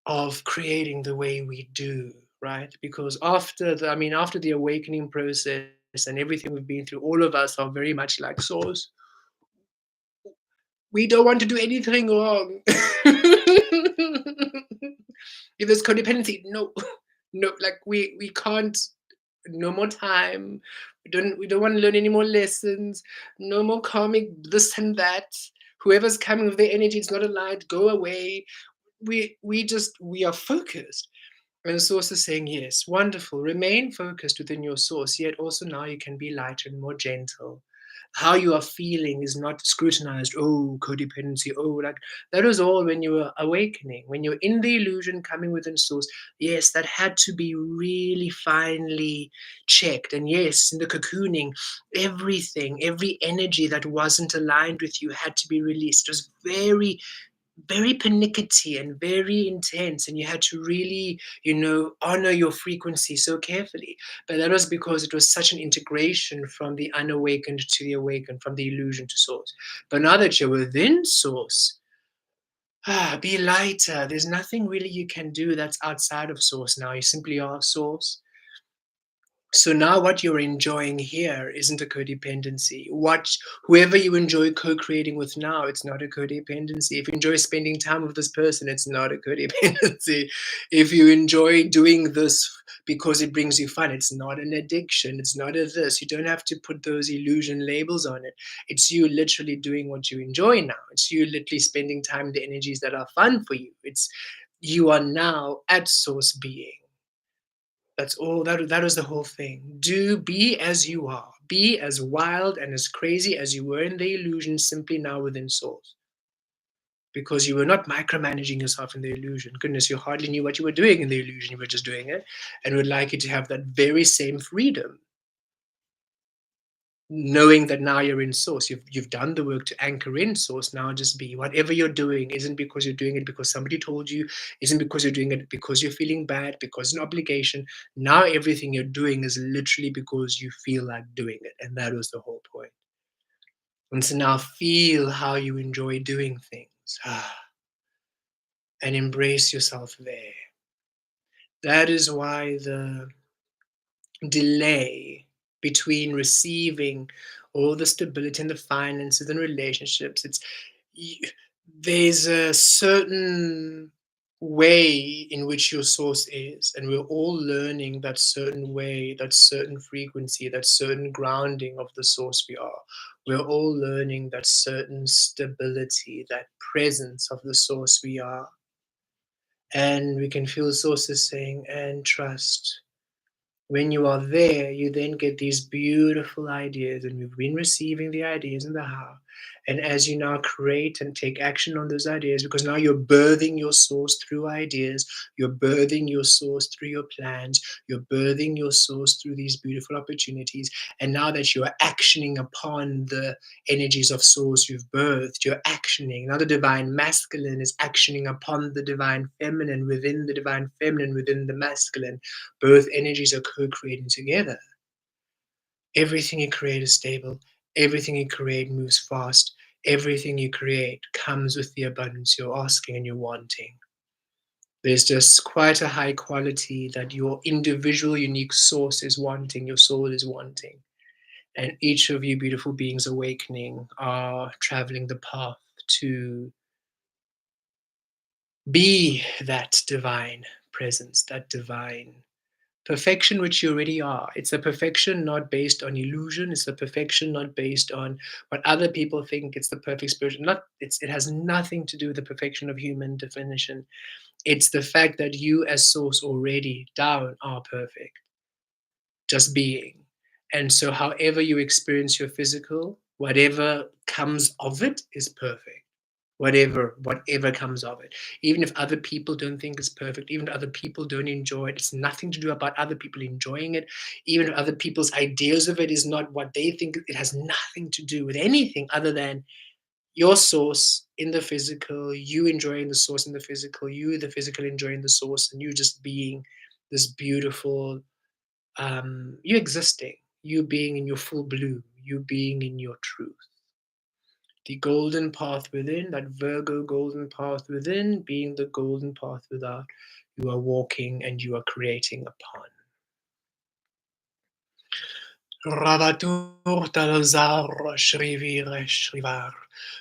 of creating the way we do, right? Because after the awakening process and everything we've been through, all of us are very much like souls. We don't want to do anything wrong. If there's codependency, no, no, like we can't. No more time. We don't want to learn any more lessons. No more karmic this and that. Whoever's coming with their energy, it's not aligned. Go away. We are focused. And the source is saying, yes, wonderful. Remain focused within your source, yet also now you can be lighter and more gentle. How you are feeling is not scrutinized. Oh, codependency. Oh, like that was all when you were awakening, when you're in the illusion coming within source. Yes, that had to be really finely checked. And yes, in the cocooning, everything, every energy that wasn't aligned with you had to be released. It was very very pernickety and very intense, and you had to really honor your frequency so carefully. But that was because it was such an integration from the unawakened to the awakened, from the illusion to source. But now that you're within source, be lighter. There's nothing really you can do that's outside of source. Now you simply are source. So now what you're enjoying here isn't a codependency. What whoever you enjoy co-creating with now, it's not a codependency. If you enjoy spending time with this person, it's not a codependency. If you enjoy doing this because it brings you fun, it's not an addiction. It's not a this. You don't have to put those illusion labels on it. It's you literally doing what you enjoy now. It's you literally spending time with the energies that are fun for you. It's you are now at source being. That's all. That was the whole thing. Do be as you are. Be as wild and as crazy as you were in the illusion, simply now within source. Because you were not micromanaging yourself in the illusion. Goodness, you hardly knew what you were doing in the illusion. You were just doing it, and would like you to have that very same freedom, knowing that now you're in source. You've done the work to anchor in source. Now just be. Whatever you're doing isn't because you're doing it because somebody told you, isn't because you're doing it because you're feeling bad, because it's an obligation. Now everything you're doing is literally because you feel like doing it. And that was the whole point. And so now feel how you enjoy doing things. And embrace yourself there. That is why delay between receiving all the stability and the finances and relationships. Y- there's a certain way in which your source is, and we're all learning that certain way, that certain frequency, that certain grounding of the source we are. We're all learning that certain stability, that presence of the source we are. And we can feel sources saying, and trust. When you are there, you then get these beautiful ideas, and you've been receiving the ideas and the how. And as you now create and take action on those ideas, because now you're birthing your source through ideas, you're birthing your source through your plans, you're birthing your source through these beautiful opportunities. And now that you are actioning upon the energies of source you've birthed, you're actioning. Now the divine masculine is actioning upon the divine feminine within the divine feminine within the masculine. Both energies are co-creating together. Everything you create is stable. Everything you create moves fast. Everything you create comes with the abundance you're asking and you're wanting. There's just quite a high quality that your individual unique source is wanting, your soul is wanting. And each of you beautiful beings awakening are traveling the path to be that divine presence, that divine perfection, which you already are. It's a perfection not based on illusion. It's a perfection not based on what other people think it's the perfect spirit. It has nothing to do with the perfection of human definition. It's the fact that you as source already down are perfect, just being. And so however you experience your physical, whatever comes of it is perfect. Whatever comes of it, even if other people don't think it's perfect, even if other people don't enjoy it, it's nothing to do about other people enjoying it. Even if other people's ideas of it is not what they think, it has nothing to do with anything other than your source in the physical, you enjoying the source in the physical, you the physical enjoying the source, and you just being this beautiful, you existing, you being in your full bloom, you being in your truth. The golden path within, that Virgo golden path within, being the golden path without, you are walking and you are creating upon. Ravatur Talazar Shrivir Shrivar.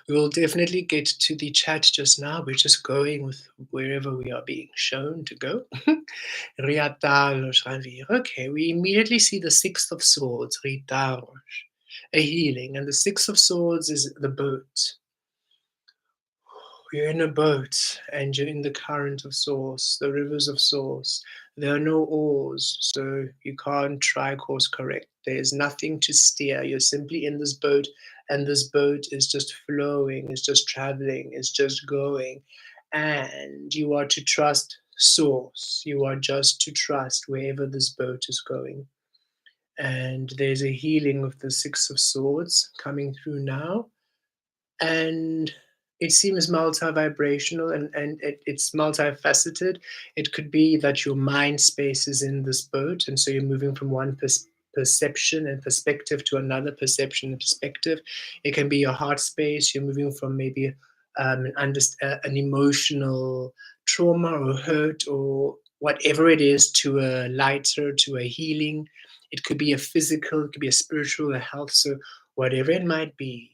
We will definitely get to the chat just now. We're just going with wherever we are being shown to go. Riatal Shravir. Okay, we immediately see the Six of Swords, Ritarosh, a healing. And the Six of Swords is the boat. You're in a boat and you're in the current of source, the rivers of source. There are no oars, so you can't try course correct. There's nothing to steer. You're simply in this boat, and this boat is just flowing, it's just traveling, it's just going. And you are to trust source. You are just to trust wherever this boat is going. And there's a healing of the Six of Swords coming through now, and it seems multi-vibrational, and it's multifaceted. It could be that your mind space is in this boat, and so you're moving from one perception and perspective to another perception and perspective. It can be your heart space. You're moving from maybe an emotional trauma or hurt or whatever it is to a lighter, to a healing. It could be a physical, it could be a spiritual, a health. So whatever it might be,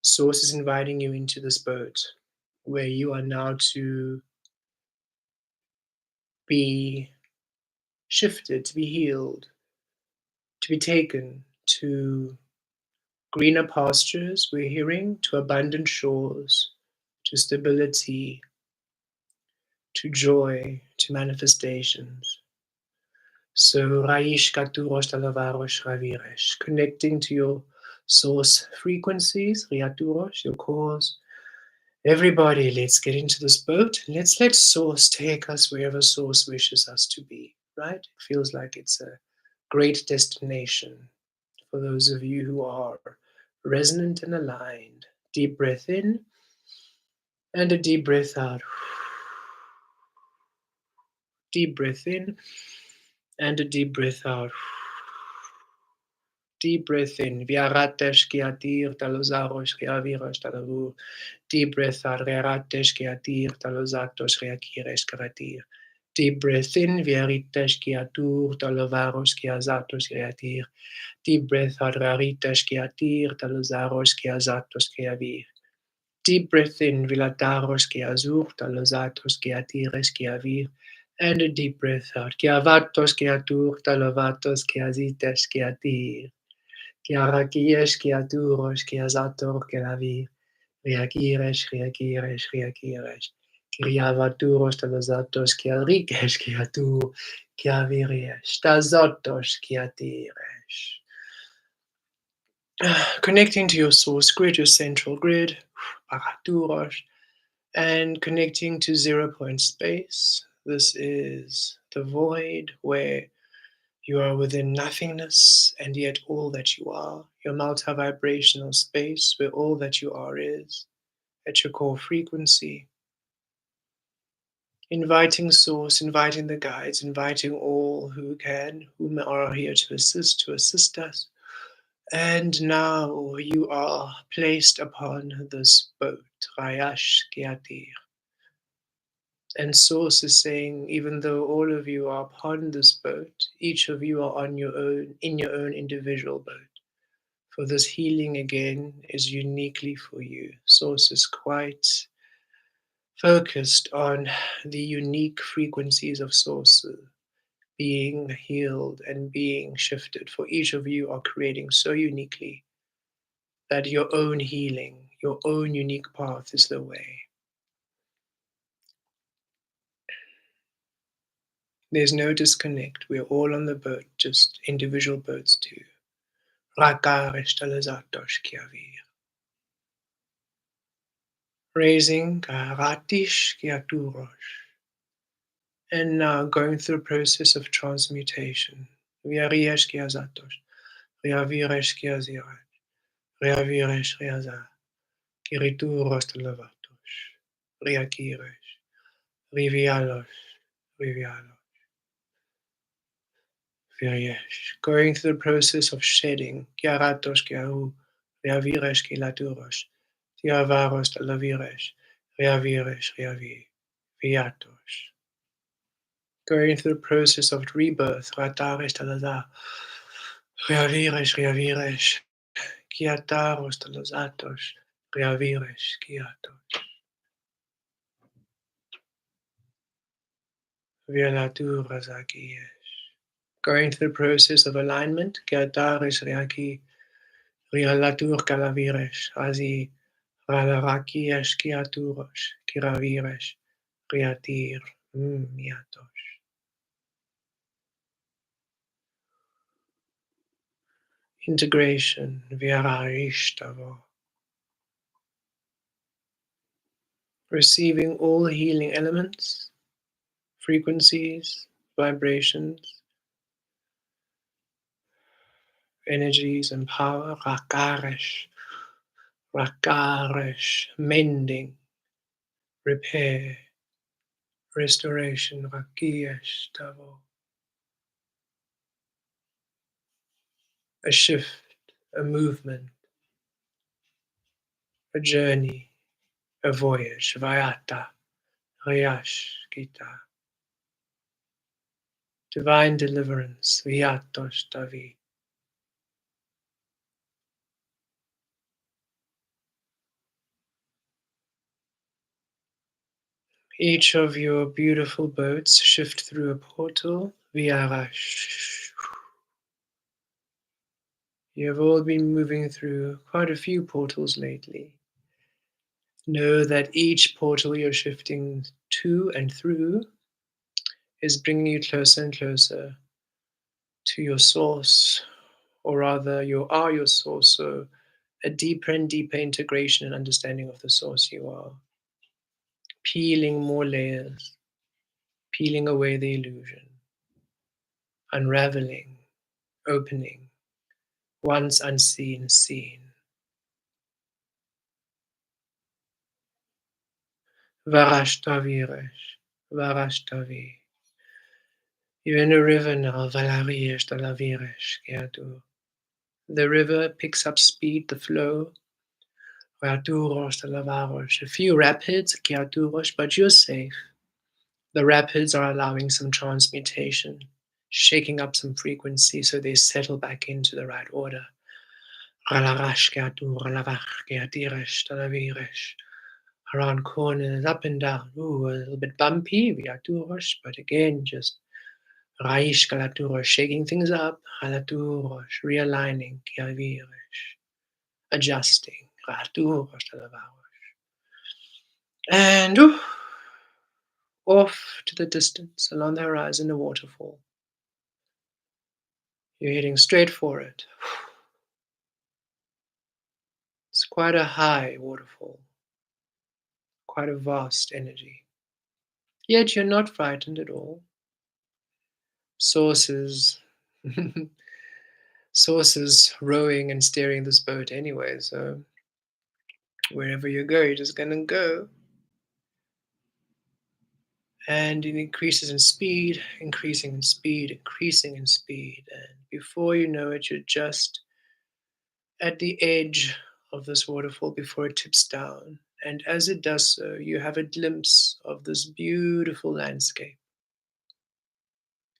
Source is inviting you into this boat where you are now to be shifted, to be healed, to be taken to greener pastures, we're hearing, to abundant shores, to stability, to joy, to manifestations. So Raish Katurosh Talavarosh Raviresh, connecting to your source frequencies, Riaturosh, your cause. Everybody, let's get into this boat and let's let Source take us wherever Source wishes us to be, right? It feels like it's a great destination for those of you who are resonant and aligned. Deep breath in and a deep breath out. Deep breath in and a deep breath out. Deep breath in. Viaratesh kiatir talozarosh kiavirosh talavu. Deep breath out. Viaratesh kiatir talozatos kiakiresh karatir. Deep breath in, Viaritas Kiatur, Talovaros Kiazatos Kiatir. Deep breath out, Raritas Kiatir, Talozaros Kiazatos Kiavir. Deep breath in, Vilataros Kiazur, Talozatos Kiatires Kiavir. And a deep breath out, Kiavatos Kiatur, Talovatos Kiazites Kiatir. Kiarakies Kiaturos Kiazator Kiavir. Riakires, Riakires, Riakires. Kiriavaturos Talazatos Kiarikes Kiatu Kiaviries Tazotos Kiatires. Connecting to your source grid, your central grid, Paraturos, and connecting to 0 point space. This is the void where you are within nothingness and yet all that you are. Your multi-vibrational space where all that you are is at your core frequency. Inviting source, inviting the guides, inviting all who can, whom are here to assist us. And now you are placed upon this boat, Rayash Kiatir. And source is saying, even though all of you are upon this boat, each of you are on your own, in your own individual boat. For this healing again is uniquely for you. Source is quite focused on the unique frequencies of sources being healed and being shifted. For each of you are creating so uniquely that your own healing, your own unique path is the way. There's no disconnect. We're all on the boat, just individual boats too. Raising Karatish Kiaturosh. And now going through the process of transmutation. Viariyesh Kiazatosh. Riaviresh Kiazirat. Riaviresh Riaza. Kirituros Televatosh. Riakiresh. Rivialos. Rivialos. Viriyesh. Going through the process of shedding. Kiaratos Kiahu. Riaviresh Kilaturos. Tiavaros Televiresh. Riaviresh Riavi. Viatos. Going through the process of rebirth. Rataresh Talaza. Riaviresh Riaviresh. Kiataros Talazatos. Riaviresh Kiatos. Vialatura Zakiesh. Going through the process of alignment, Kiataris Riaki, Rialatur Calaviresh, Azi, Ralarakiash Kiaturosh, Kiraviresh, Riatir, Miatosh. Integration, Viararishtavo. Receiving all healing elements, frequencies, vibrations, energies, and power, Rakaresh, mending, repair, restoration, Rakiyash Tavo. A shift, a movement, a journey, a voyage, Vayata, Riyash Gita. Divine deliverance, Vyatosh Tavi. Each of your beautiful boats shift through a portal, Vyarash. You have all been moving through quite a few portals lately. Know that each portal you're shifting to and through is bringing you closer and closer to your source, or rather, you are your source. So, a deeper and deeper integration and understanding of the source you are. Peeling more layers, peeling away the illusion, unraveling, opening, once unseen, seen. Varashtaviresh, Varashtavi. You're in a river now, Valariyesh Dalaviresh, Keatu. The river picks up speed, the flow. Raturosh Dalavarosh. A few rapids, Keaturosh, but you're safe. The rapids are allowing some transmutation, shaking up some frequency so they settle back into the right order. Around corners, up and down. Ooh, a little bit bumpy, but again, just shaking things up, realigning, adjusting. And off to the distance, along the horizon, a waterfall. You're heading straight for it. It's quite a high waterfall, quite a vast energy. Yet you're not frightened at all. Sources, sources rowing and steering this boat anyway, so wherever you go, you're just gonna go. And it increases in speed, increasing in speed, increasing in speed. And before you know it, you're just at the edge of this waterfall before it tips down. And as it does so, you have a glimpse of this beautiful landscape.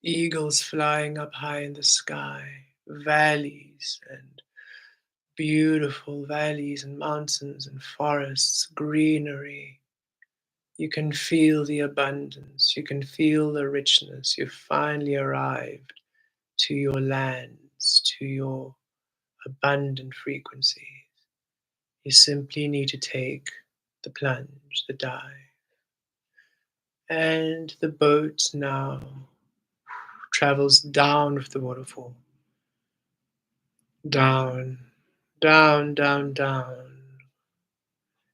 Eagles flying up high in the sky, valleys and beautiful valleys and mountains and forests, greenery. You can feel the abundance, you can feel the richness. You've finally arrived to your lands, to your abundant frequencies. You simply need to take the plunge, the dive. And the boat now travels down with the waterfall. Down, down, down, down.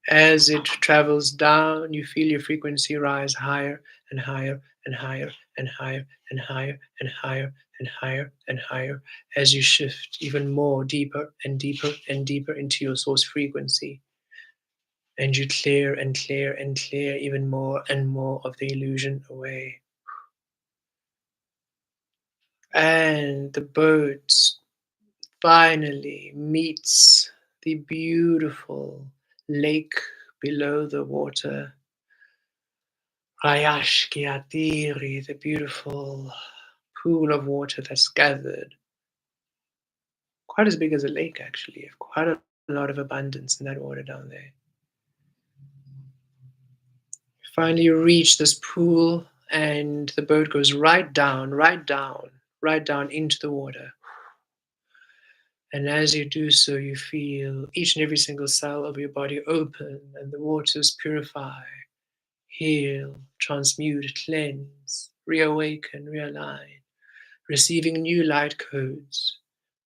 As it travels down, you feel your frequency rise higher and higher and higher and higher and higher and higher and higher and higher as you shift even more deeper and deeper and deeper into your source frequency. And you clear and clear and clear even more and more of the illusion away. And the boat finally meets the beautiful lake below the water. Rayashkiatiri, the beautiful pool of water that's gathered, quite as big as a lake actually, quite a lot of abundance in that water down there. Finally, you reach this pool, and the boat goes right down, right down, right down into the water. And as you do so, you feel each and every single cell of your body open, and the waters purify, heal, transmute, cleanse, reawaken, realign, receiving new light codes,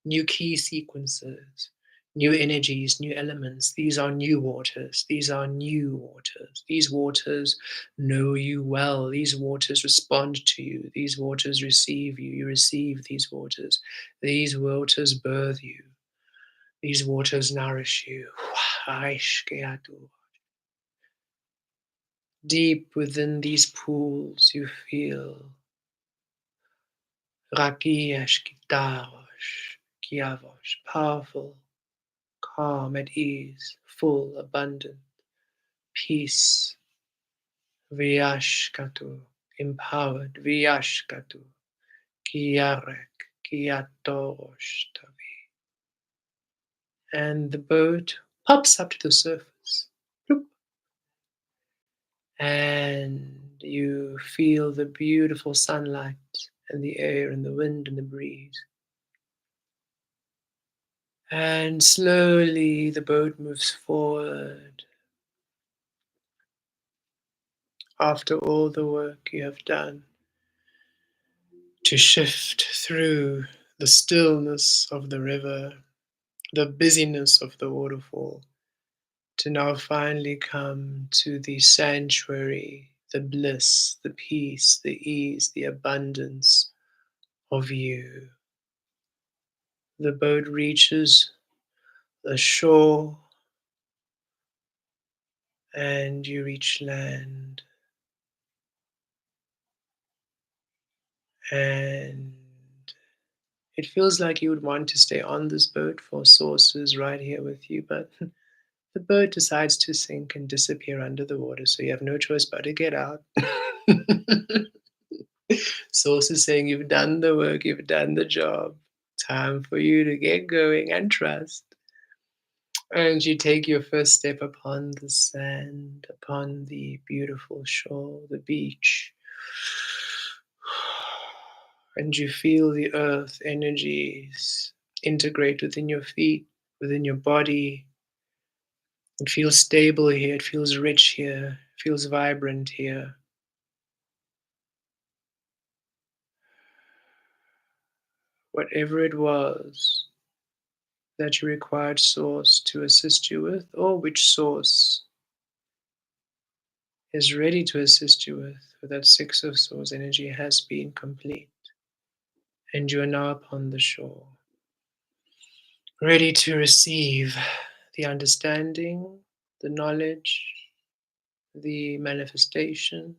new key sequences, new energies, new elements. These are new waters. These are new waters. These waters know you well. These waters respond to you. These waters receive you. You receive these waters. These waters birth you. These waters nourish you. Deep within these pools, you feel Rakiash Kitarosh, Kiavosh, powerful, calm, at ease, full, abundant, peace, Vyashkatu, empowered, Vyashkatu, Kiarek, Kiatorosh Tavi. And the boat pops up to the surface. Bloop. And you feel the beautiful sunlight and the air and the wind and the breeze. And slowly the boat moves forward. After all the work you have done to shift through the stillness of the river, the busyness of the waterfall, to now finally come to the sanctuary, the bliss, the peace, the ease, the abundance of you. The boat reaches the shore and you reach land. And it feels like you would want to stay on this boat for sources right here with you, but The boat decides to sink and disappear under the water, so you have no choice but to get out. Source is saying you've done the work, you've done the job. Time for you to get going and trust. And you take your first step upon the sand, upon the beautiful shore, the beach. And you feel the earth energies integrate within your feet, within your body. It feels stable here, it feels rich here, it feels vibrant here. Whatever it was that you required Source to assist you with, or which Source is ready to assist you with that Six of Swords energy has been complete. And you are now upon the shore, ready to receive the understanding, the knowledge, the manifestation,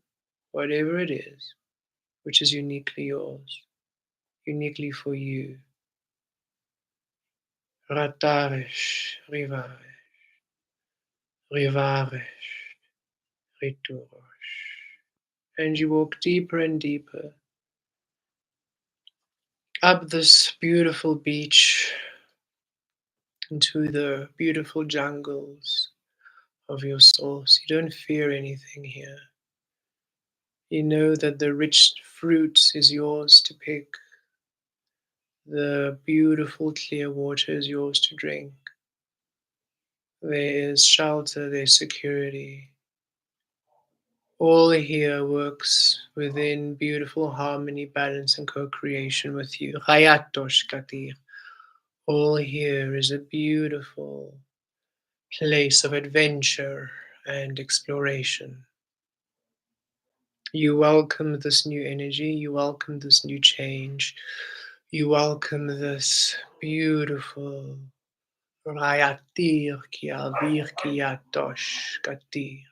whatever it is, which is uniquely yours, uniquely for you. Ratarish, Rivarish, Rivarish, Riturosh. And you walk deeper and deeper up this beautiful beach into the beautiful jungles of your source. You don't fear anything here. You know that the rich fruit is yours to pick. The beautiful clear water is yours to drink. There is shelter, there's security. All here works within beautiful harmony, balance, and co-creation with you. Hayatosh Katir. All here is a beautiful place of adventure and exploration. You welcome this new energy, you welcome this new change, you welcome this beautiful Rayatir Kiavir Kiatosh Katir.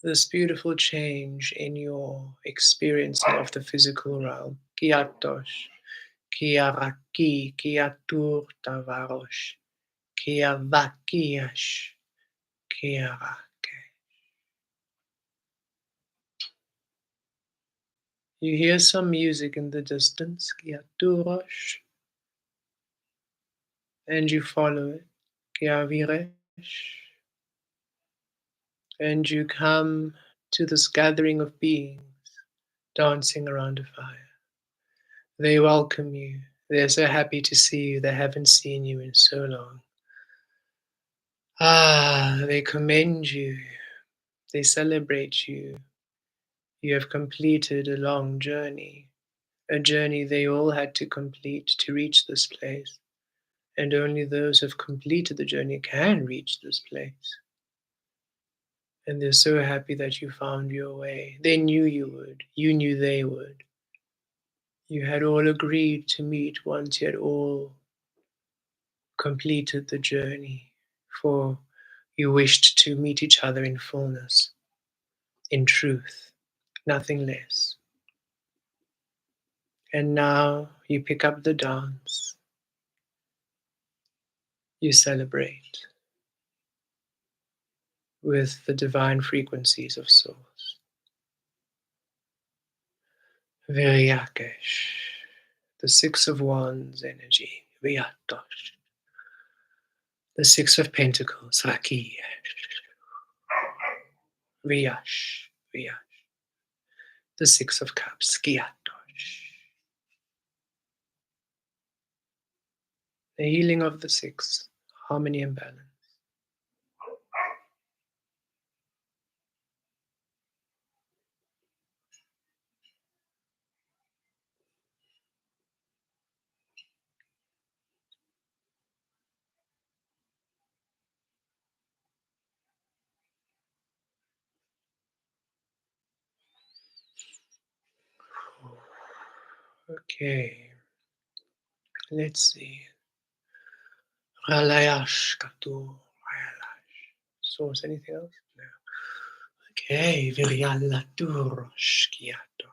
This beautiful change in your experiencing of the physical realm. Kiatosh, Kiaraki, Kiatur Tavarosh, Kiavakiash, Kiarake. You hear some music in the distance, Kiaturosh, and you follow it, Kiaviresh, and you come to this gathering of beings dancing around a fire. They welcome you. They're so happy to see you. They haven't seen you in so long. They commend you. They celebrate you. You have completed a long journey, a journey they all had to complete to reach this place. And only those who have completed the journey can reach this place. And they're so happy that you found your way. They knew you would. You knew they would. You had all agreed to meet once you had all completed the journey, for you wished to meet each other in fullness, in truth, nothing less. And now you pick up the dance, you celebrate with the divine frequencies of Source. Viryakesh, the Six of Wands energy, Vyatosh, the Six of Pentacles, Rakiyesh, Vyash, Vyash, the Six of Cups, Kiatosh. The healing of the six, harmony and balance. Okay, let's see. Ralayash Katu. Source, anything else? No. Okay, Viryalaturosh Kiato.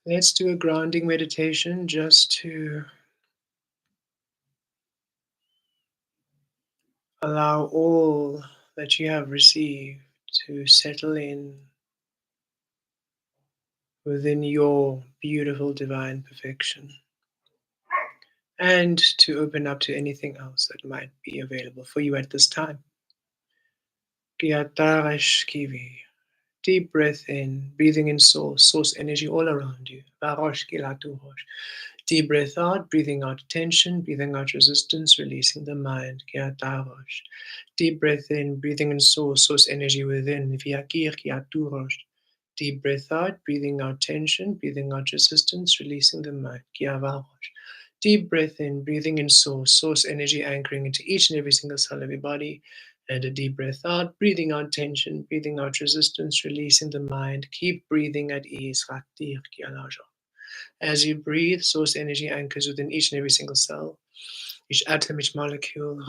Let's do a grounding meditation just to allow all that you have received to settle in within your beautiful divine perfection and to open up to anything else that might be available for you at this time. Kiatarashkivi. Deep breath in, breathing in source energy all around you. Varosh kilaturosh. Deep breath out, breathing out tension, breathing out resistance, releasing the mind. Kiatarosh. Deep breath in, breathing in source energy within. Viakir kiaturosh. Deep breath out, breathing out tension, breathing out resistance, releasing the mind. Kiavarosh. Deep breath in, breathing in source energy anchoring into each and every single cell of your body. And a deep breath out, breathing out tension, breathing out resistance, releasing the mind. Keep breathing at ease. As you breathe, source energy anchors within each and every single cell, each atom, each molecule.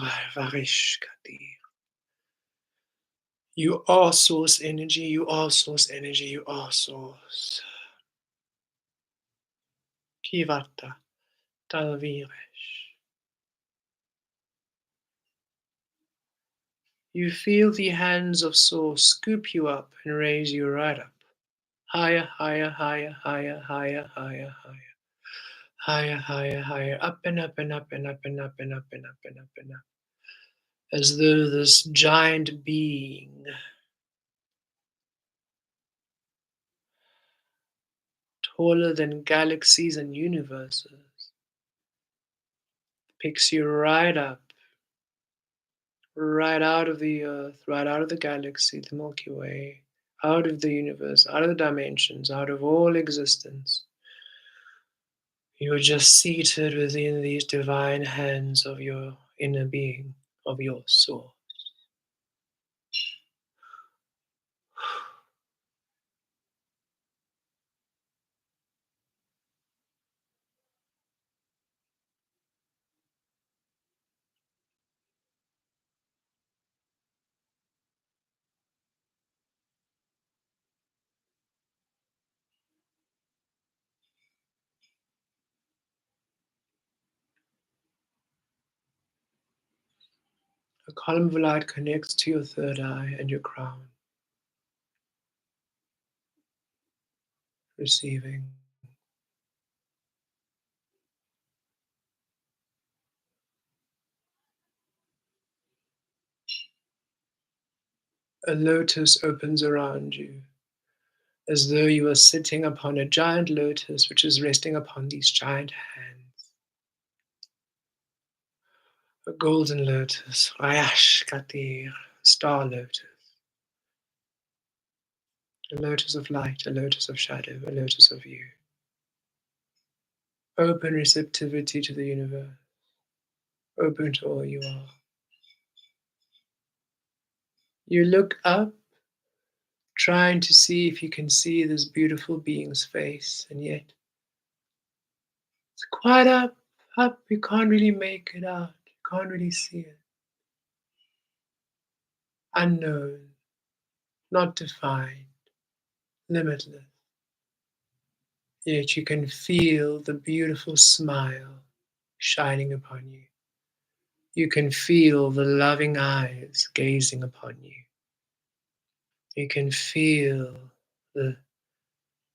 You are source energy, you are source energy, you are source. Kivata, Talviresh. You feel the hands of source scoop you up and raise you right up. Higher, higher, higher, higher, higher, higher, higher. Higher, higher, higher, up and up and up and up and up and up and up and up and up. As though this giant being, taller than galaxies and universes, picks you right up, right out of the earth, right out of the galaxy, the Milky Way, out of the universe, out of the dimensions, out of all existence. You are just seated within these divine hands of your inner being, of your soul. A column of light connects to your third eye and your crown, receiving. A lotus opens around you, as though you are sitting upon a giant lotus which is resting upon these giant hands. A golden lotus, Rayash Katir, star lotus. A lotus of light, a lotus of shadow, a lotus of you. Open receptivity to the universe, open to all you are. You look up, trying to see if you can see this beautiful being's face, and yet it's quite up, you can't really make it out, you can't really see it. Unknown, not defined, limitless. Yet you can feel the beautiful smile shining upon you. You can feel the loving eyes gazing upon you. You can feel the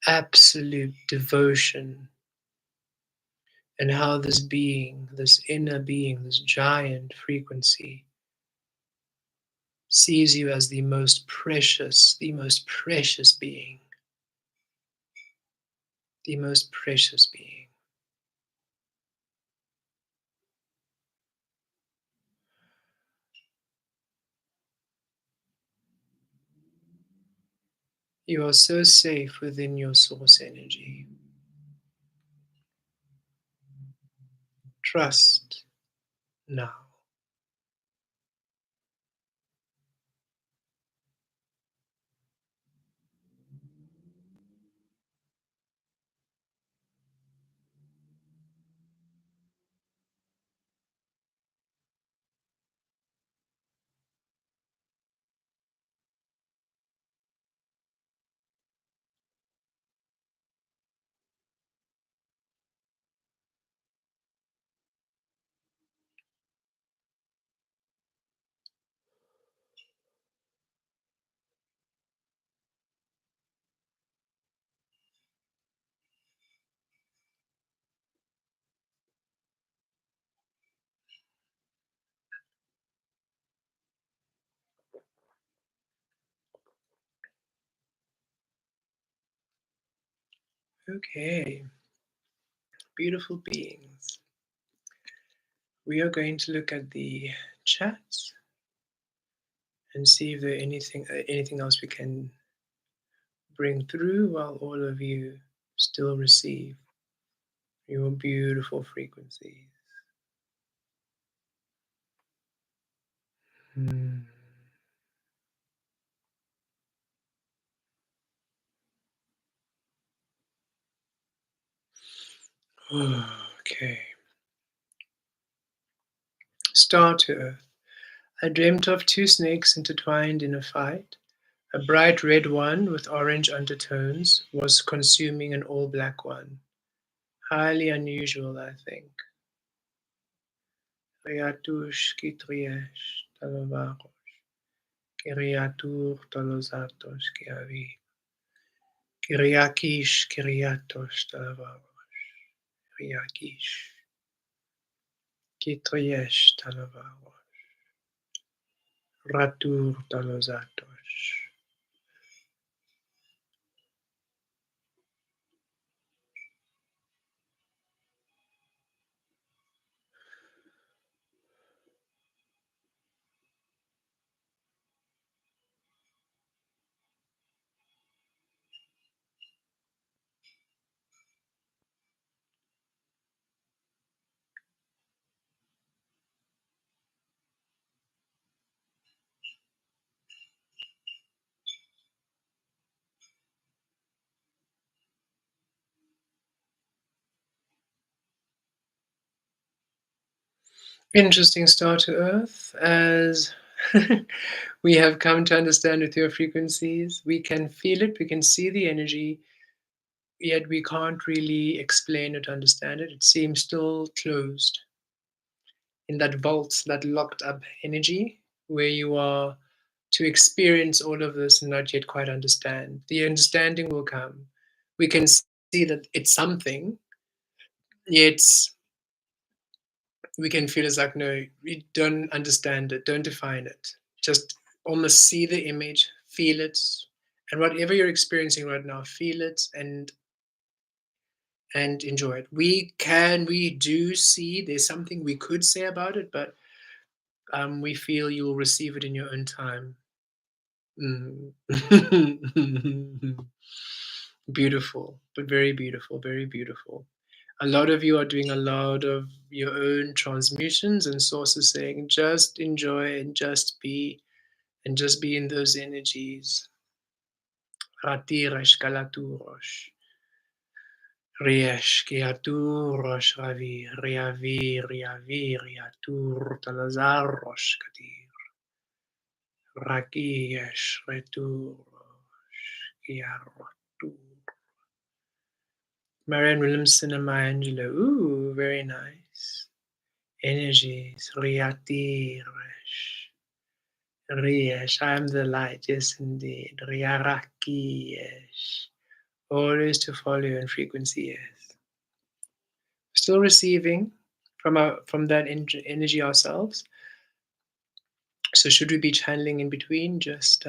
absolute devotion and how this being, this inner being, this giant frequency sees you as the most precious being, the most precious being. You are so safe within your source energy. Trust now. Okay, beautiful beings. We are going to look at the chat and see if there anything else we can bring through while all of you still receive your beautiful frequencies. Hmm. Okay. Star to Earth. I dreamt of two snakes intertwined in a fight. A bright red one with orange undertones was consuming an all black one. Highly unusual, I think. Creatush kitriesh talovaro. Kyriatur tolozatos kiavi. Kyriakish kyriatos talovaro. Kyriakish. Kitriesh talovaro. Ratur tolozatos. Interesting star to Earth, as we have come to understand with your frequencies. We can feel it, we can see the energy, yet we can't really explain it, understand it. It seems still closed in that vault, that locked up energy, where you are to experience all of this and not yet quite understand. The understanding will come. We can see that it's something, yet we can feel it's like, no, we don't understand it, don't define it. Just almost see the image, feel it, and whatever you're experiencing right now, feel it and enjoy it. We do see there's something we could say about it, but we feel you'll receive it in your own time. Mm. Beautiful, but very beautiful, very beautiful. A lot of you are doing a lot of your own transmutions and sources saying just enjoy and just be in those energies. Ratirash kalaturosh. Riesh kiaturosh ravi riavi riavi riatur talazarosh katir. Rakiesh returosh kiarotur. Marianne Williamson and Maya Angelou. Ooh, very nice. Energies. Riati Resh. Riesh. I am the light. Yes, indeed. Riaraki. Yes. Always to follow you in frequency. Yes. Still receiving from that energy ourselves. So should we be channeling in between? Just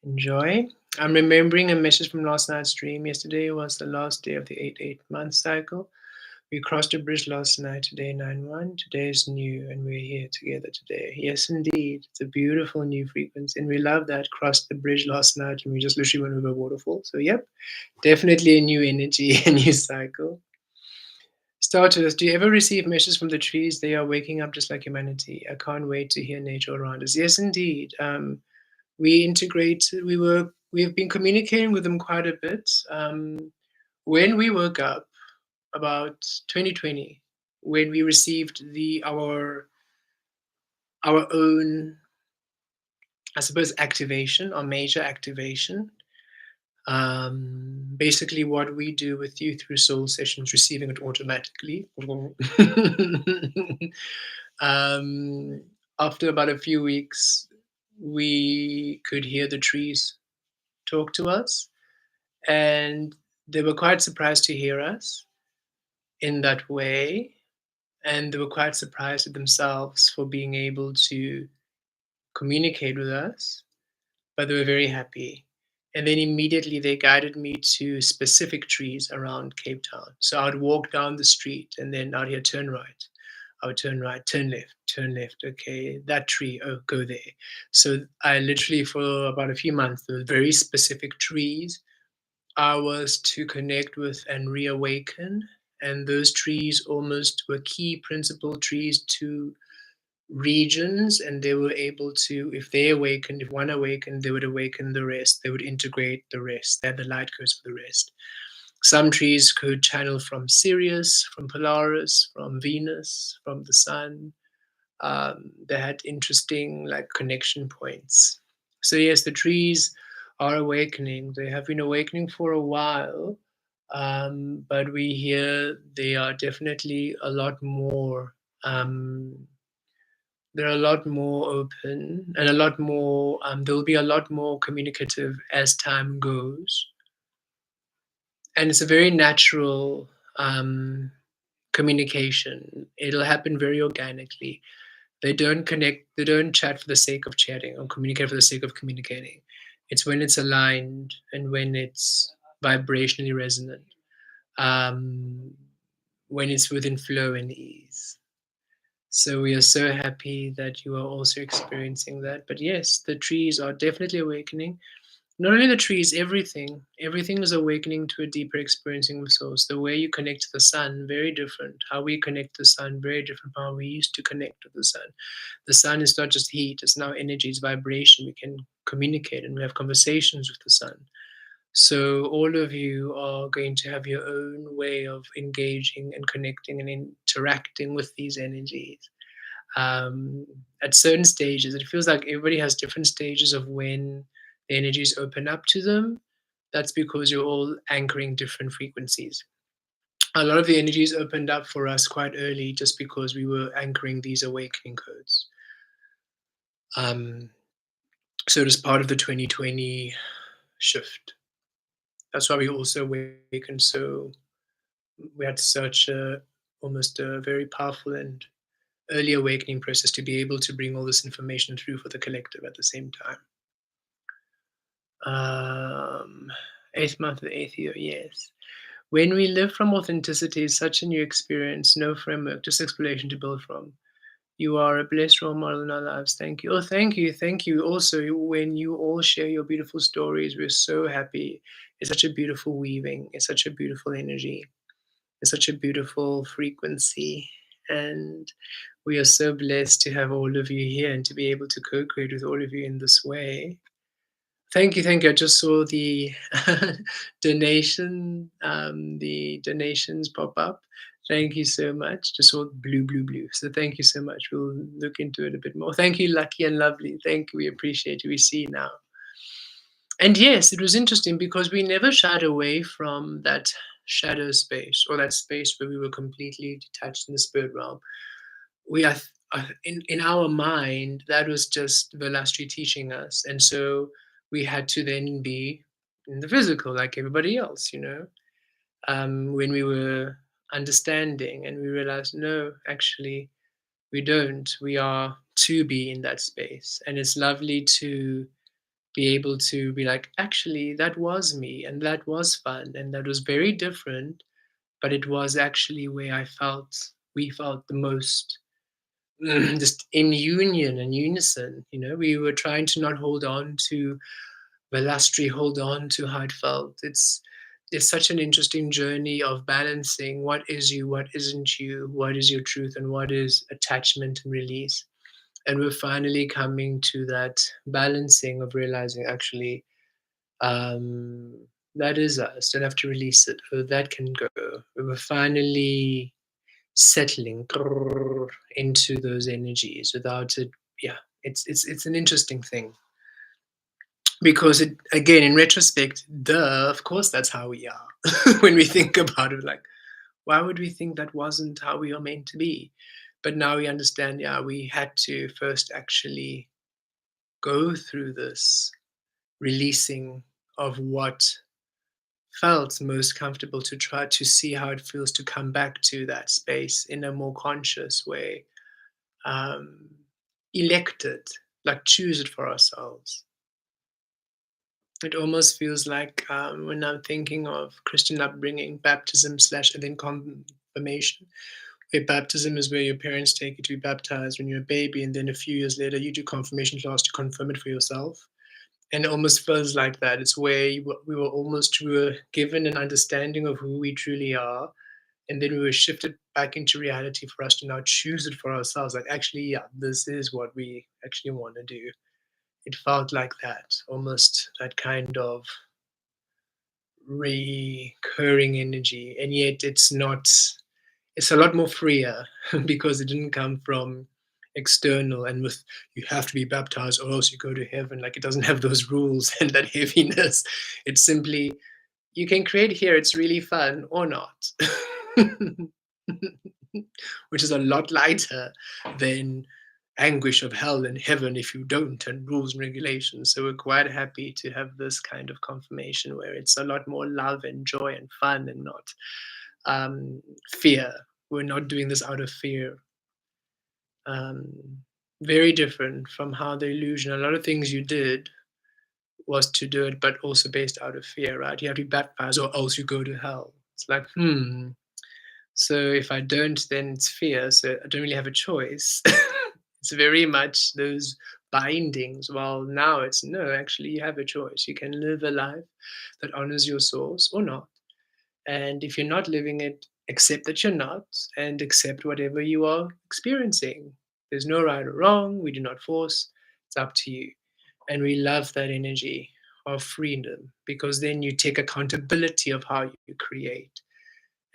enjoy. I'm remembering a message from last night's stream. Yesterday was the last day of the 8-8 month cycle. We crossed a bridge last night, today 9-1. Today is new, and we're here together today. Yes, indeed. It's a beautiful new frequency, and we love that. Crossed the bridge last night, and we just literally went over a waterfall. So, yep, definitely a new energy, a new cycle. Starters, do you ever receive messages from the trees? They are waking up just like humanity. I can't wait to hear nature around us. Yes, indeed. We integrate. We've been communicating with them quite a bit. When we woke up, about 2020, when we received our own, I suppose, activation, or major activation. Basically, what we do with you through soul sessions, receiving it automatically. um, After about a few weeks, we could hear the trees talk to us, and they were quite surprised to hear us in that way. And they were quite surprised at themselves for being able to communicate with us, but they were very happy. And then immediately they guided me to specific trees around Cape Town. So I'd walk down the street and then I'd hear turn right. I would turn right, turn left, turn left. Okay, that tree, oh, go there. So I literally, for about a few months, there were very specific trees I was to connect with and reawaken. And those trees almost were key principal trees to regions, and they were able to, if they awakened, if one awakened, they would awaken the rest, they would integrate the rest, they had the light codes for the rest. Some trees could channel from Sirius, from Polaris, from Venus, from the sun. They had interesting like connection points. So yes, the trees are awakening. They have been awakening for a while, but we hear they are definitely a lot more. They're a lot more open and a lot more. They'll be a lot more communicative as time goes, and it's a very natural communication. It'll happen very organically. They don't connect, they don't chat for the sake of chatting or communicate for the sake of communicating. It's when it's aligned and when it's vibrationally resonant, um, when it's within flow and ease. So we are so happy that you are also experiencing that. But yes, the trees are definitely awakening. Not only the trees, everything. Everything is awakening to a deeper experiencing of source. The way you connect to the sun, very different. How we connect to the sun, very different from how we used to connect to the sun. The sun is not just heat, it's now energy, it's vibration. We can communicate and we have conversations with the sun. So all of you are going to have your own way of engaging and connecting and interacting with these energies. Um, at certain stages, it feels like everybody has different stages of when the energies open up to them. That's because you're all anchoring different frequencies. A lot of the energies opened up for us quite early just because we were anchoring these awakening codes. Um, so it is part of the 2020 shift. That's why we also awakened so we had such a almost a very powerful and early awakening process to be able to bring all this information through for the collective at the same time. Um, Eighth month of the eighth year, yes. When we live from authenticity, is such a new experience, no framework, just exploration to build from. You are a blessed role model in our lives. Thank you. Oh, thank you. Thank you. Also, when you all share your beautiful stories, we're so happy. It's such a beautiful weaving, it's such a beautiful energy, it's such a beautiful frequency. And we are so blessed to have all of you here and to be able to co create with all of you in this way. Thank you, thank you. I just saw the the donations pop up. Thank you so much. Just saw blue, blue, blue. So thank you so much. We'll look into it a bit more. Thank you, Lucky and Lovely. Thank you. We appreciate you. We see now. And yes, it was interesting because we never shied away from that shadow space or that space where we were completely detached in the spirit realm. We are in our mind that was just Velastri teaching us, and so we had to then be in the physical like everybody else, you know. When we were understanding and we realized no, actually we don't, we are to be in that space, and it's lovely to be able to be like, actually that was me and that was fun and that was very different, but it was actually where I felt, we felt the most just in union and unison. You know, we were trying to not hold on to Velastri, hold on to how it felt. It's such an interesting journey of balancing what is you, what isn't you, what is your truth, and what is attachment and release. And we're finally coming to that balancing of realizing actually um, that is us. Don't have to release it. Oh, that can go. We're finally settling into those energies without it. Yeah, it's an interesting thing because it again in retrospect, duh, of course that's how we are. When we think about it, like why would we think that wasn't how we are meant to be? But now we understand, yeah, we had to first actually go through this releasing of what felt most comfortable to try to see how it feels to come back to that space in a more conscious way. um, Elect it, like choose it for ourselves. It almost feels like when I'm thinking of Christian upbringing, baptism slash and then confirmation. Where baptism is where your parents take you to be baptized when you're a baby, and then a few years later you do confirmation class to confirm it for yourself. And it almost feels like that. It's where we were given an understanding of who we truly are, and then we were shifted back into reality for us to now choose it for ourselves. Like, actually, yeah, this is what we actually want to do. It felt like that, almost that kind of recurring energy, and yet it's not. It's a lot more freer because it didn't come from external and with you have to be baptized or else you go to heaven. Like, it doesn't have those rules and that heaviness. It's simply you can create here, it's really fun or not. Which is a lot lighter than anguish of hell and heaven if you don't, and rules and regulations. So we're quite happy to have this kind of confirmation where it's a lot more love and joy and fun and not fear. We're not doing this out of fear. Um, Very different from how the illusion, a lot of things you did was to do it, but also based out of fear, right? You have to be baptized or else you go to hell. It's like, so if I don't, then it's fear. So I don't really have a choice. It's very much those bindings. Well, now it's no, actually, you have a choice. You can live a life that honors your source or not. And if you're not living it, accept that you're not and accept whatever you are experiencing. There's no right or wrong. We do not force. It's up to you. And we love that energy of freedom because then you take accountability of how you create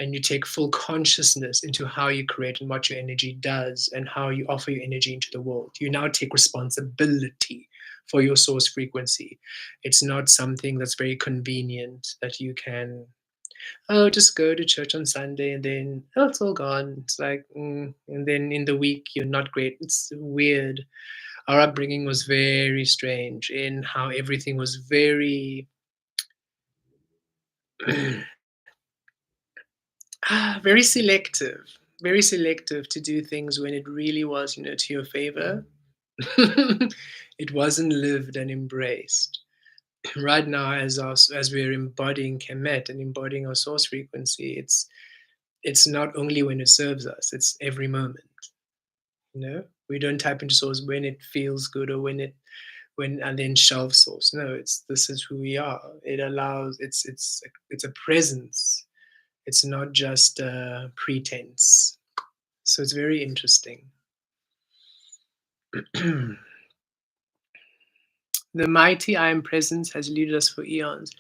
and you take full consciousness into how you create and what your energy does and how you offer your energy into the world. You now take responsibility for your source frequency. It's not something that's very convenient that you can, oh, just go to church on Sunday and then, oh, it's all gone. It's like, and then in the week, you're not great. It's weird. Our upbringing was very strange in how everything was very, very selective to do things when it really was, to your favor. It wasn't lived and embraced. Right now, as we're embodying Kemet and embodying our source frequency, it's not only when it serves us, it's every moment. We don't tap into source when it feels good or when and then shelf source. No, it's this is who we are. It allows it's a presence. It's not just a pretense. So it's very interesting. The mighty I am presence has eluded us for eons.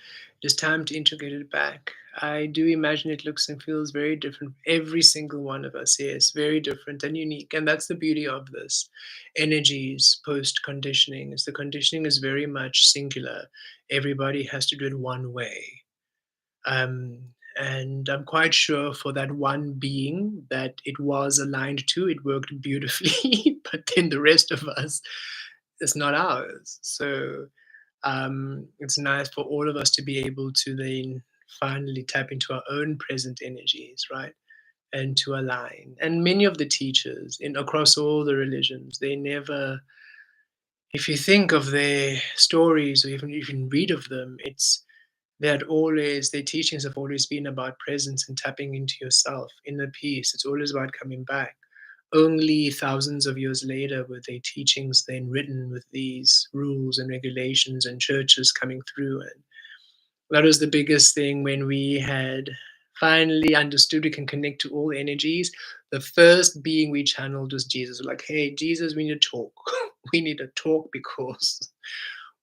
It is time to integrate it back. I do imagine it looks and feels very different. Every single one of us, yes, very different and unique. And that's the beauty of this. Energies post conditioning is the conditioning is very much singular. Everybody has to do it one way. And I'm quite sure for that one being that it was aligned to, it worked beautifully. But then the rest of us, it's not ours. So it's nice for all of us to be able to then finally tap into our own present energies, right? And to align. And many of the teachers in across all the religions, they never, if you think of their stories or even read of them, it's their teachings have always been about presence and tapping into yourself, inner peace. It's always about coming back. Only thousands of years later were their teachings then written with these rules and regulations and churches coming through. And that was the biggest thing when we had finally understood we can connect to all energies. The first being we channeled was Jesus. We're like, hey, Jesus, we need to talk. We need to talk because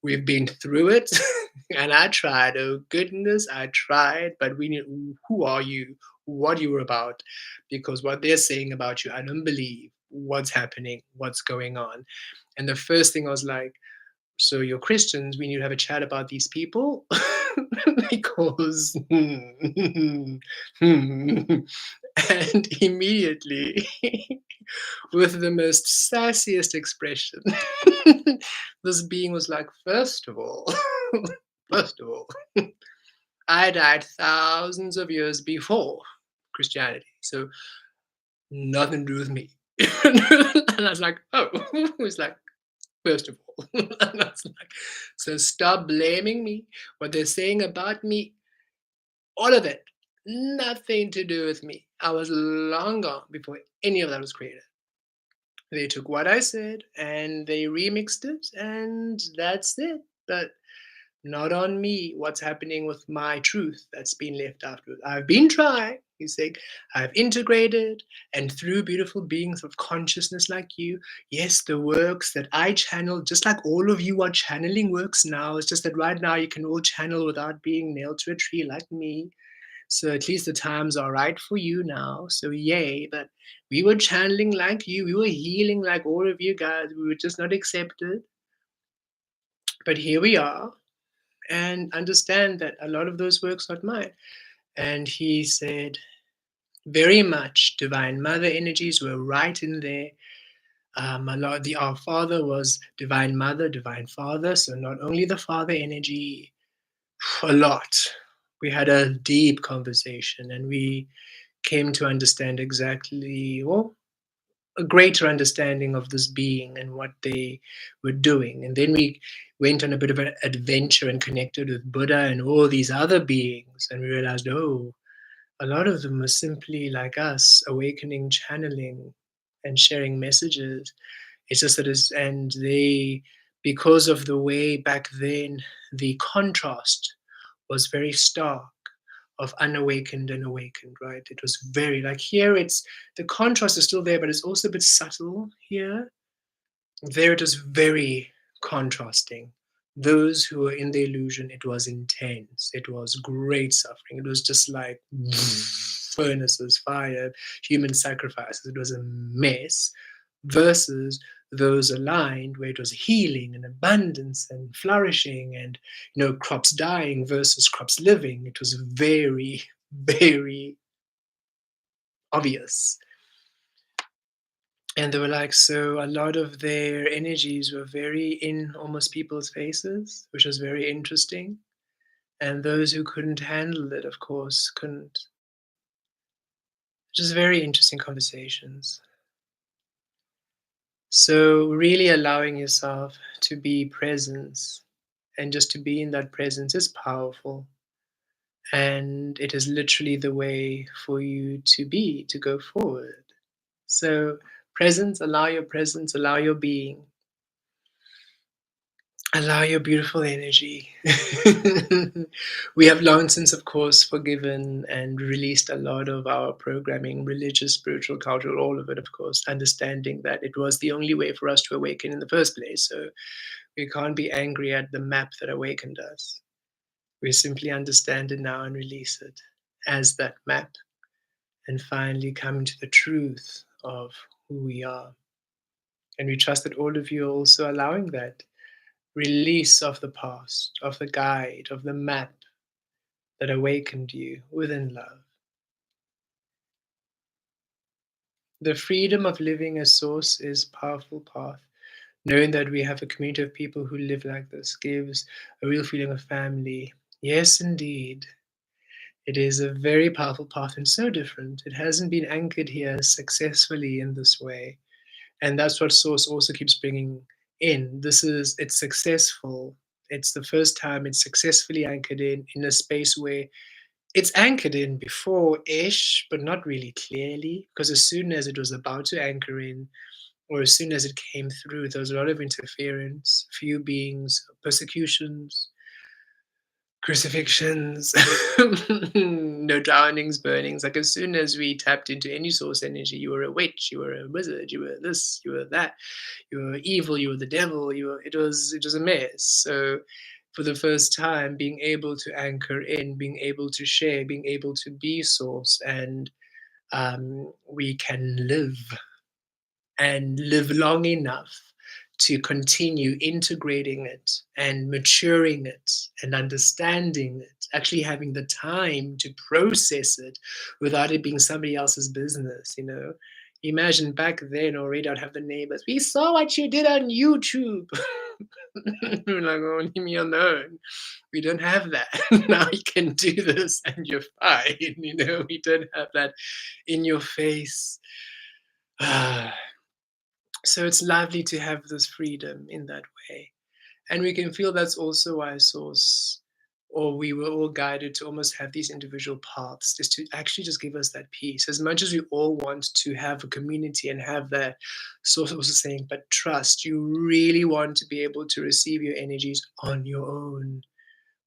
we've been through it. And I tried. Oh, goodness, I tried. But we need, who are you? What you were about? Because what they're saying about you, I don't believe. What's happening? What's going on? And the first thing I was like, so you're Christians, we need to have a chat about these people because and immediately with the most sassiest expression this being was like, first of all, first of all, I died thousands of years before Christianity, so nothing to do with me. And I was like, oh. It was like, first of all. And I was like, so stop blaming me. What they're saying about me, all of it, nothing to do with me. I was long gone before any of that was created. They took what I said and they remixed it, and that's it. But not on me. What's happening with my truth that's been left afterwards? I've been trying, he's saying. I've integrated, and through beautiful beings of consciousness like you, yes, the works that I channel, just like all of you are channeling works now. It's just that right now you can all channel without being nailed to a tree like me. So at least the times are right for you now. So yay. But we were channeling like you. We were healing like all of you guys. We were just not accepted. But here we are. And understand that a lot of those works are not mine. And he said, very much divine mother energies were right in there. A lot the Our Father was divine mother, divine father. So not only the father energy, a lot. We had a deep conversation and we came to understand exactly, well, a greater understanding of this being and what they were doing. And then we went on a bit of an adventure and connected with Buddha and all these other beings. And we realized, oh, a lot of them were simply like us, awakening, channeling, and sharing messages. It's just that and they, because of the way back then, the contrast was very stark of unawakened and awakened, right? It was very like here it's the contrast is still there, but it's also a bit subtle here. There it is very contrasting. Those who were in the illusion, it was intense. It was great suffering. It was just like furnaces, fire, human sacrifices. It was a mess versus those aligned where it was healing and abundance and flourishing and crops dying versus crops living. It was very, very obvious. And they were like, so a lot of their energies were very in almost people's faces, which was very interesting. And those who couldn't handle it, of course, couldn't. Just very interesting conversations. So, really allowing yourself to be presence and just to be in that presence is powerful. And it is literally the way for you to be, to go forward. So, presence, allow your being. Allow your beautiful energy. We have long since, of course, forgiven and released a lot of our programming, religious, spiritual, cultural, all of it, of course, understanding that it was the only way for us to awaken in the first place. So we can't be angry at the map that awakened us. We simply understand it now and release it as that map and finally come to the truth of who we are. And we trust that all of you are also allowing that release of the past, of the guide, of the map that awakened you within love. The freedom of living as source is powerful path. Knowing that we have a community of people who live like this gives a real feeling of family. Yes, indeed. It is a very powerful path and so different. It hasn't been anchored here successfully in this way. And that's what Source also keeps bringing in. It's successful. It's the first time it's successfully anchored in a space where it's anchored in before-ish, but not really clearly, because as soon as it was about to anchor in, or as soon as it came through, there was a lot of interference, few beings, persecutions, crucifixions, no drownings, burnings. Like as soon as we tapped into any source energy, you were a witch, you were a wizard, you were this, you were that, you were evil, you were the devil. It was a mess. So for the first time, being able to anchor in, being able to share, being able to be source, and we can live and live long enough to continue integrating it and maturing it and understanding it, actually having the time to process it without it being somebody else's business, you know. Imagine back then already I'd have the neighbors, we saw what you did on YouTube. We're like, oh, leave me alone. We don't have that. Now you can do this and you're fine. You know, we don't have that in your face. So it's lovely to have this freedom in that way. And we can feel that's also why Source, or we were all guided to almost have these individual paths, just to actually just give us that peace. As much as we all want to have a community and have that Source also saying, but trust, you really want to be able to receive your energies on your own,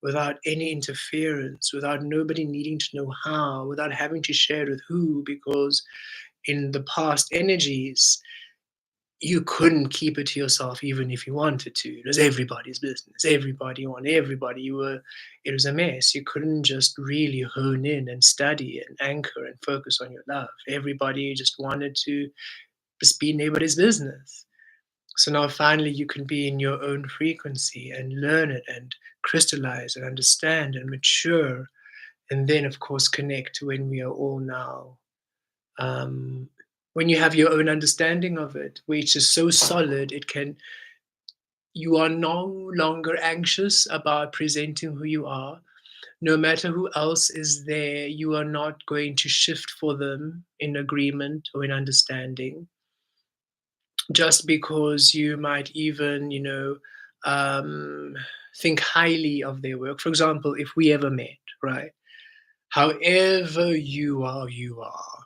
without any interference, without nobody needing to know how, without having to share it with who, because in the past energies, you couldn't keep it to yourself even if you wanted to. It was everybody's business. Everybody wanted everybody. It was a mess. You couldn't just really hone in and study and anchor and focus on your love. Everybody just wanted to just be nobody's business. So now finally you can be in your own frequency and learn it and crystallize and understand and mature. And then, of course, connect to when we are all now. Um, when you have your own understanding of it, which is so solid, you are no longer anxious about presenting who you are. No matter who else is there, you are not going to shift for them in agreement or in understanding. Just because you might even, um, think highly of their work. For example, if we ever met, right? However you are, you are.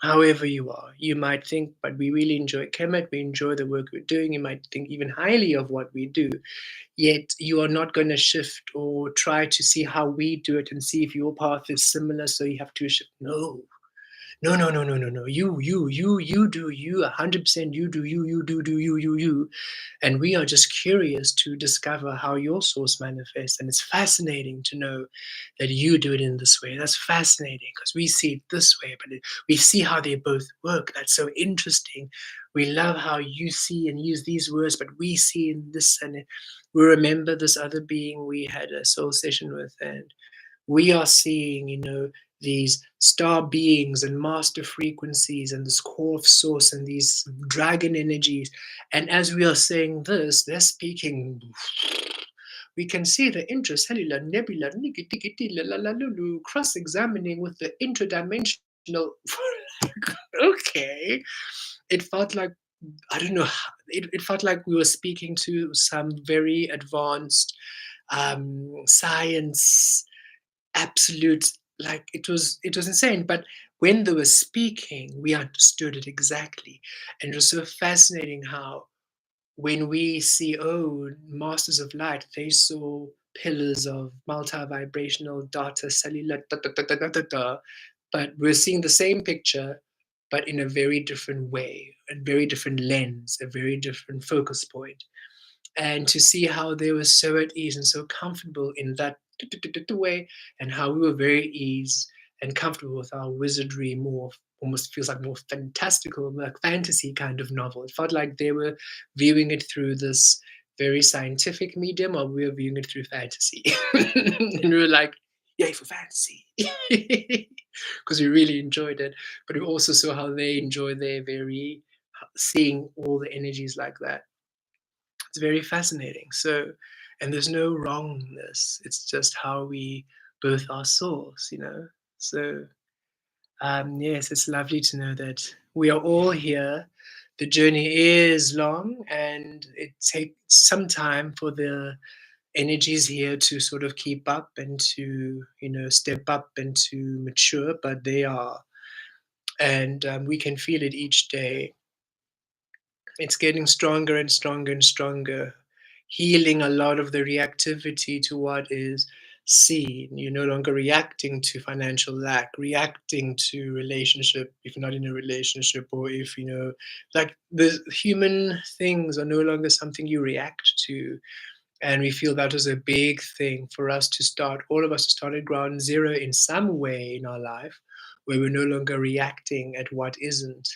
However you are. You might think, but we really enjoy Kemet, we enjoy the work we're doing. You might think even highly of what we do, yet you are not going to shift or try to see how we do it and see if your path is similar, so you have to shift. No. No, no, no, no, no, no. You do you. 100% you do you. And we are just curious to discover how your source manifests. And it's fascinating to know that you do it in this way. That's fascinating because we see it this way, but we see how they both work. That's so interesting. We love how you see and use these words, but we see in this. And we remember this other being we had a soul session with, and we are seeing, these star beings and master frequencies and this core of source and these dragon energies. And as we are saying this, they're speaking. We can see the intracellular nebula cross examining with the interdimensional. Okay. It felt like, I don't know, it felt like we were speaking to some very advanced science, absolute, like it was insane. But when they were speaking, we understood it exactly. And it was so fascinating how when we see, oh, masters of light, they saw pillars of multi-vibrational data cellular but we're seeing the same picture but in a very different way, a very different lens, a very different focus point. And to see how they were so at ease and so comfortable in that way, and how we were very ease and comfortable with our wizardry, more almost feels like more fantastical, like fantasy kind of novel. It felt like they were viewing it through this very scientific medium, or we were viewing it through fantasy. And we were like, yay for fantasy. Because we really enjoyed it. But we also saw how they enjoy their very seeing all the energies like that. It's very fascinating. So, and there's no wrongness. It's just how we both are source. So, yes, it's lovely to know that we are all here. The journey is long, and it takes some time for the energies here to sort of keep up and to, step up and to mature. But they are, and we can feel it each day. It's getting stronger and stronger and stronger, healing a lot of the reactivity to what is seen. You're no longer reacting to financial lack, reacting to relationship, if not in a relationship, or if, like the human things are no longer something you react to. And we feel that was a big thing for us to start, all of us to start at ground zero in some way in our life, where we're no longer reacting at what isn't,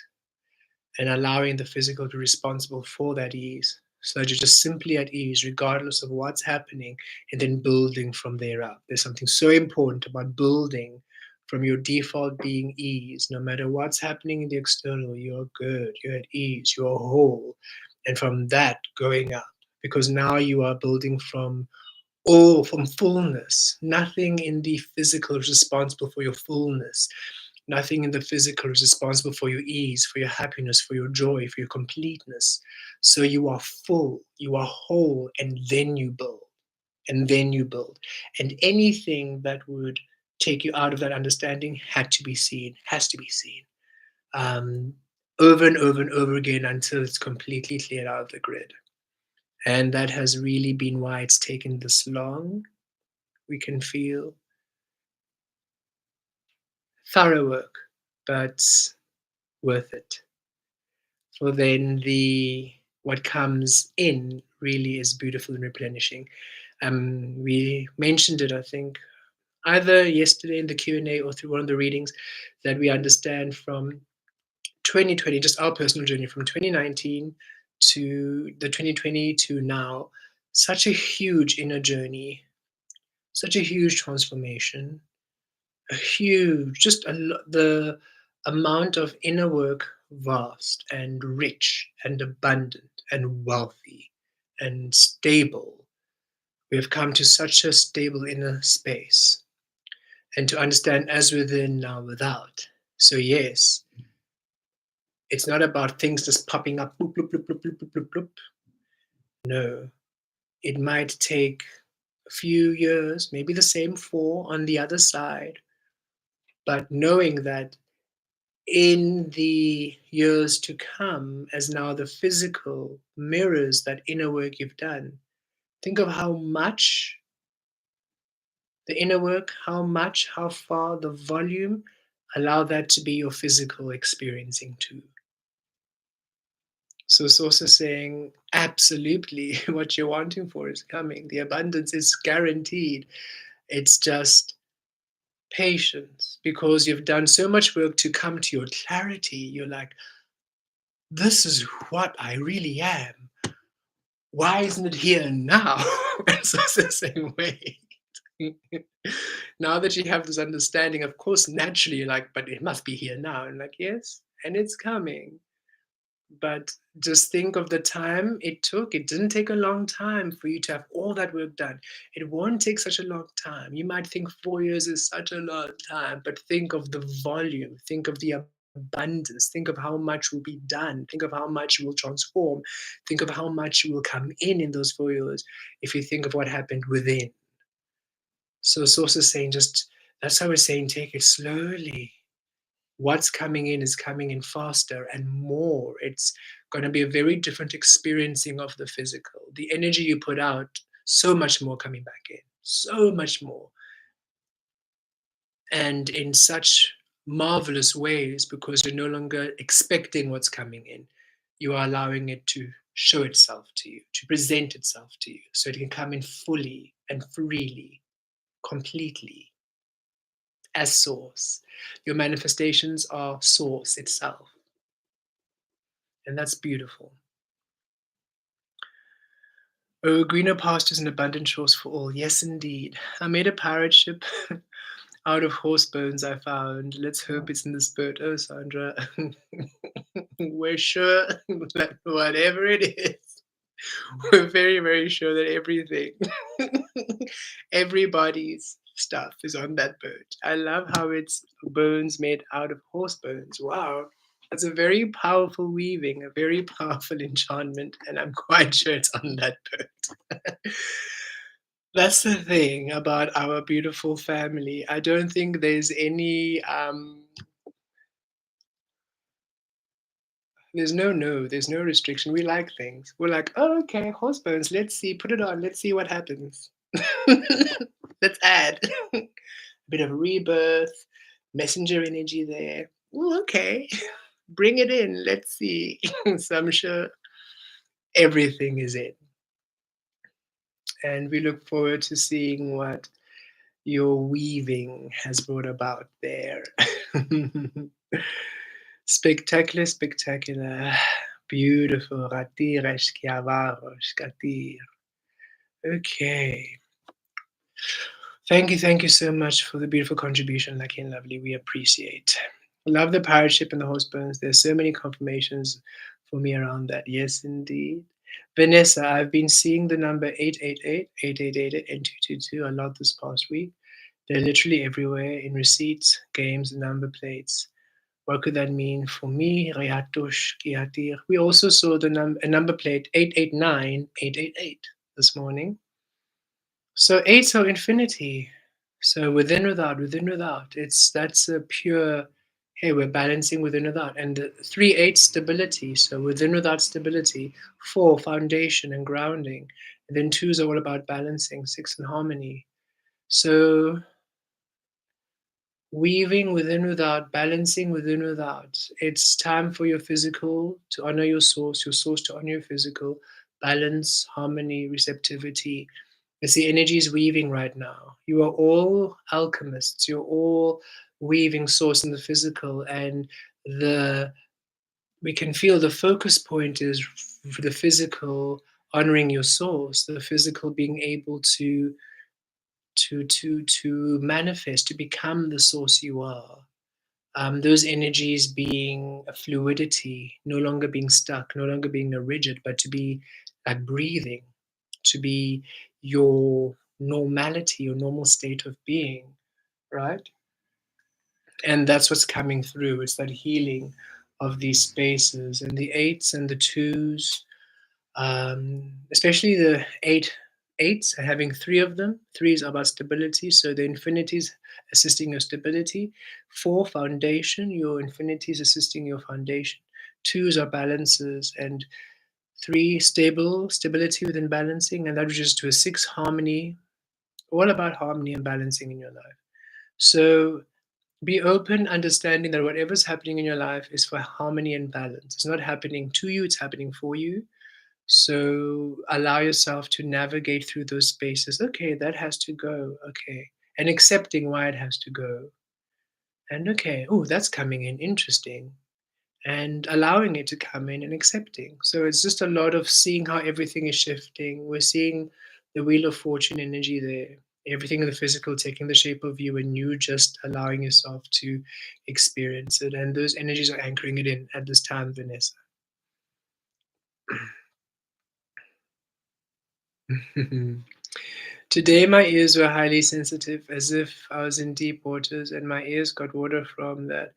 and allowing the physical to be responsible for that ease, so that you're just simply at ease regardless of what's happening, and then building from there up. There's something so important about building from your default being ease. No matter what's happening in the external, you're good, you're at ease, you're whole. And from that, going up, because now you are building from all, from fullness. Nothing in the physical is responsible for your fullness. Nothing in the physical is responsible for your ease, for your happiness, for your joy, for your completeness. So you are full, you are whole, and then you build, and then you build. And anything that would take you out of that understanding had to be seen, has to be seen, um, over and over and over again until it's completely cleared out of the grid. And that has really been why it's taken this long. We can feel thorough work, but worth it. For then the what comes in really is beautiful and replenishing. We mentioned it, I think, either yesterday in the Q&A or through one of the readings, that we understand from 2020, just our personal journey from 2019 to the 2020 to now, such a huge inner journey, such a huge transformation, a huge, just the amount of inner work, vast and rich and abundant and wealthy and stable. We have come to such a stable inner space, and to understand as within, now without. So, yes, it's not about things just popping up, bloop, bloop, bloop, bloop, bloop, bloop, bloop, bloop. No, it might take a few years, maybe the same four on the other side, but knowing that in the years to come, as now the physical mirrors that inner work you've done, think of how much the inner work, how much, how far, the volume, allow that to be your physical experiencing too. So it's also saying, absolutely, what you're wanting for is coming. The abundance is guaranteed. It's just patience, because you've done so much work to come to your clarity. You're like, this is what I really am. Why isn't it here now? And so it's the same way. Now that you have this understanding, of course, naturally you're like, but it must be here now. And like, yes, and it's coming. But just think of the time it took. It didn't take a long time for you to have all that work done. It won't take such a long time. You might think 4 years is such a long time, but think of the volume, think of the abundance, think of how much will be done, think of how much you will transform, think of how much will come in those 4 years if you think of what happened within. So Source is saying, just that's how we're saying, take it slowly. What's coming in is coming in faster and more. It's going to be a very different experiencing of the physical. The energy you put out, so much more coming back in, so much more. And in such marvelous ways, because you're no longer expecting what's coming in. You are allowing it to show itself to you, to present itself to you, so it can come in fully and freely, completely, as source. Your manifestations are source itself. And that's beautiful. Oh, greener pastures and abundant shores for all. Yes, indeed. I made a pirate ship out of horse bones I found. Let's hope it's in the spirit. Oh, Sandra. We're sure that whatever it is, we're very, very sure that everything, everybody's stuff is on that boat. I love how it's bones made out of horse bones. Wow. That's a very powerful weaving, a very powerful enchantment, and I'm quite sure it's on that boat. That's the thing about our beautiful family. I don't think there's any there's no, there's no restriction. We like things. We're like, oh, okay, horse bones. Let's see, put it on. Let's see what happens. Let's add a bit of rebirth, messenger energy there. Ooh, okay, bring it in. Let's see. So I'm sure everything is in. And we look forward to seeing what your weaving has brought about there. Spectacular, spectacular. Beautiful. Ratiresh Kiavarosh Katir. Okay. Thank you so much for the beautiful contribution, Lucky and Lovely. We appreciate. Love the pirate ship and the horse bones. There's so many confirmations for me around that. Yes, indeed. Vanessa, I've been seeing the number 888, 8888, and 222 a lot this past week. They're literally everywhere in receipts, games, number plates. What could that mean for me? Riatush, Kiatir. We also saw a number plate 889888 this morning. So eights are infinity. So within, without. That's a pure, hey, we're balancing within, without. And the three eight stability. So within, without stability. Four, foundation and grounding. And then twos are all about balancing. Six and harmony. So weaving within, without, balancing within, without. It's time for your physical to honor your source to honor your physical, balance, harmony, receptivity. It's the energies weaving right now. You are all alchemists. You're all weaving source in the physical, and the we can feel the focus point is for the physical honoring your source, the physical being able to manifest, to become the source you are. Those energies being a fluidity, no longer being stuck, no longer being a rigid, but to be like breathing, to be your normality, your normal state of being, right? And that's what's coming through. It's that healing of these spaces and the eights and the twos, especially the eights, and having three of them. Three is about stability, so the infinities assisting your stability. Four, foundation, your infinities assisting your foundation. Twos are balances, and three, stability within balancing, and that would just to a six, harmony, all about harmony and balancing in your life. So be open, understanding that whatever's happening in your life is for harmony and balance. It's not happening to you, it's happening for you. So allow yourself to navigate through those spaces. Okay, that has to go. Okay. And accepting why it has to go. And okay, oh, that's coming in. Interesting. And allowing it to come in and accepting. So it's just a lot of seeing how everything is shifting. We're seeing the wheel of fortune energy there. Everything in the physical taking the shape of you, and you just allowing yourself to experience it. And those energies are anchoring it in at this time, Vanessa. Today, my ears were highly sensitive, as if I was in deep waters, and my ears got water from that,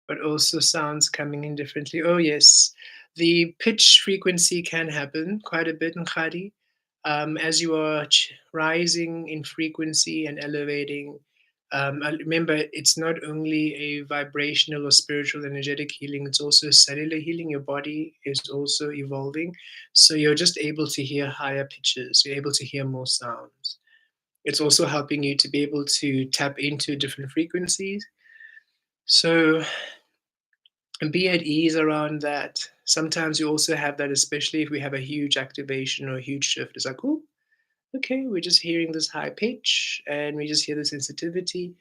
but also sounds coming in differently. Oh, yes, the pitch frequency can happen quite a bit in Khadi. As you are rising in frequency and elevating, remember, it's not only a vibrational or spiritual energetic healing, it's also cellular healing. Your body is also evolving. So you're just able to hear higher pitches, you're able to hear more sounds. It's also helping you to be able to tap into different frequencies. So be at ease around that. Sometimes you also have that, especially if we have a huge activation or a huge shift. It's like, oh, okay, we're just hearing this high pitch and we just hear the sensitivity.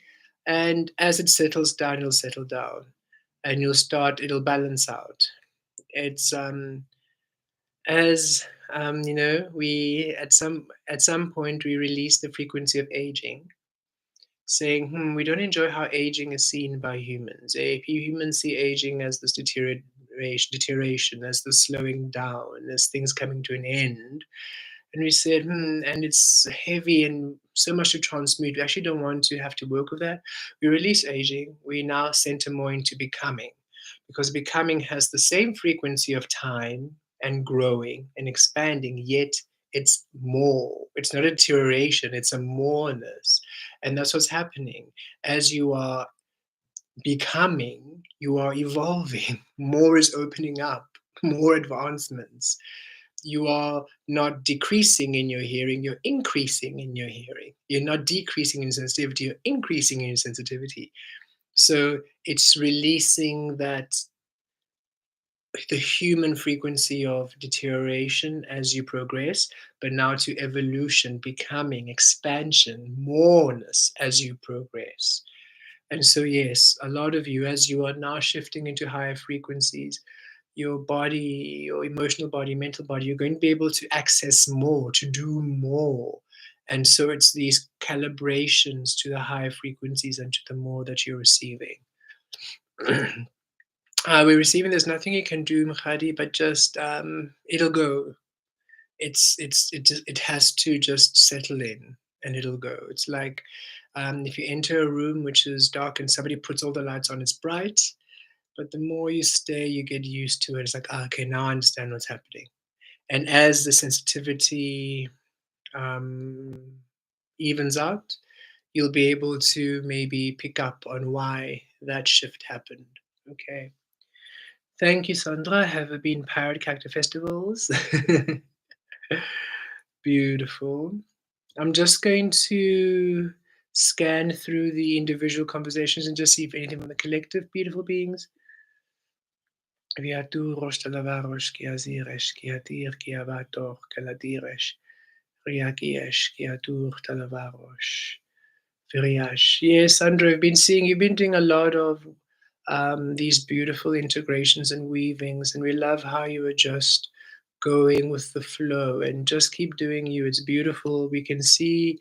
And as it settles down, it'll settle down and it'll balance out. It's as we at some point we release the frequency of aging, saying, we don't enjoy how aging is seen by humans. If humans see aging as this deterioration, as the slowing down, as things coming to an end, and we said, and it's heavy and so much to transmute. We actually don't want to have to work with that. We release aging. We now center more into becoming, because becoming has the same frequency of time and growing and expanding, yet it's more. It's not a deterioration, it's a moreness. And that's what's happening. As you are becoming, you are evolving. More is opening up, more advancements. You are not decreasing in your hearing, you're increasing in your hearing. You're not decreasing in sensitivity, you're increasing in your sensitivity. So it's releasing that the human frequency of deterioration as you progress, but now to evolution, becoming, expansion, moreness as you progress. And so, yes, a lot of you, as you are now shifting into higher frequencies, your body, your emotional body, mental body, you're going to be able to access more, to do more. And so it's these calibrations to the higher frequencies and to the more that you're receiving. We're receiving, there's nothing you can do, Mkhadi, but just it'll go. It has to just settle in and it'll go. It's like If you enter a room which is dark and somebody puts all the lights on, it's bright. But the more you stay, you get used to it. It's like, "Ah, okay, now I understand what's happening." And as the sensitivity um, evens out, you'll be able to maybe pick up on why that shift happened. Okay. Thank you, Sandra. Have you been Parrot Character Festivals? Beautiful. I'm just going to scan through the individual conversations and just see if anything from the collective beautiful beings. Viaturos talavaros kiaziresh kiatir kiavator kaladiresh riakiesh kiatur talavaros. Viriyash. Yes, Sandra, I've been seeing you've been doing a lot of these beautiful integrations and weavings, and we love how you are just going with the flow and just keep doing you. It's beautiful. We can see,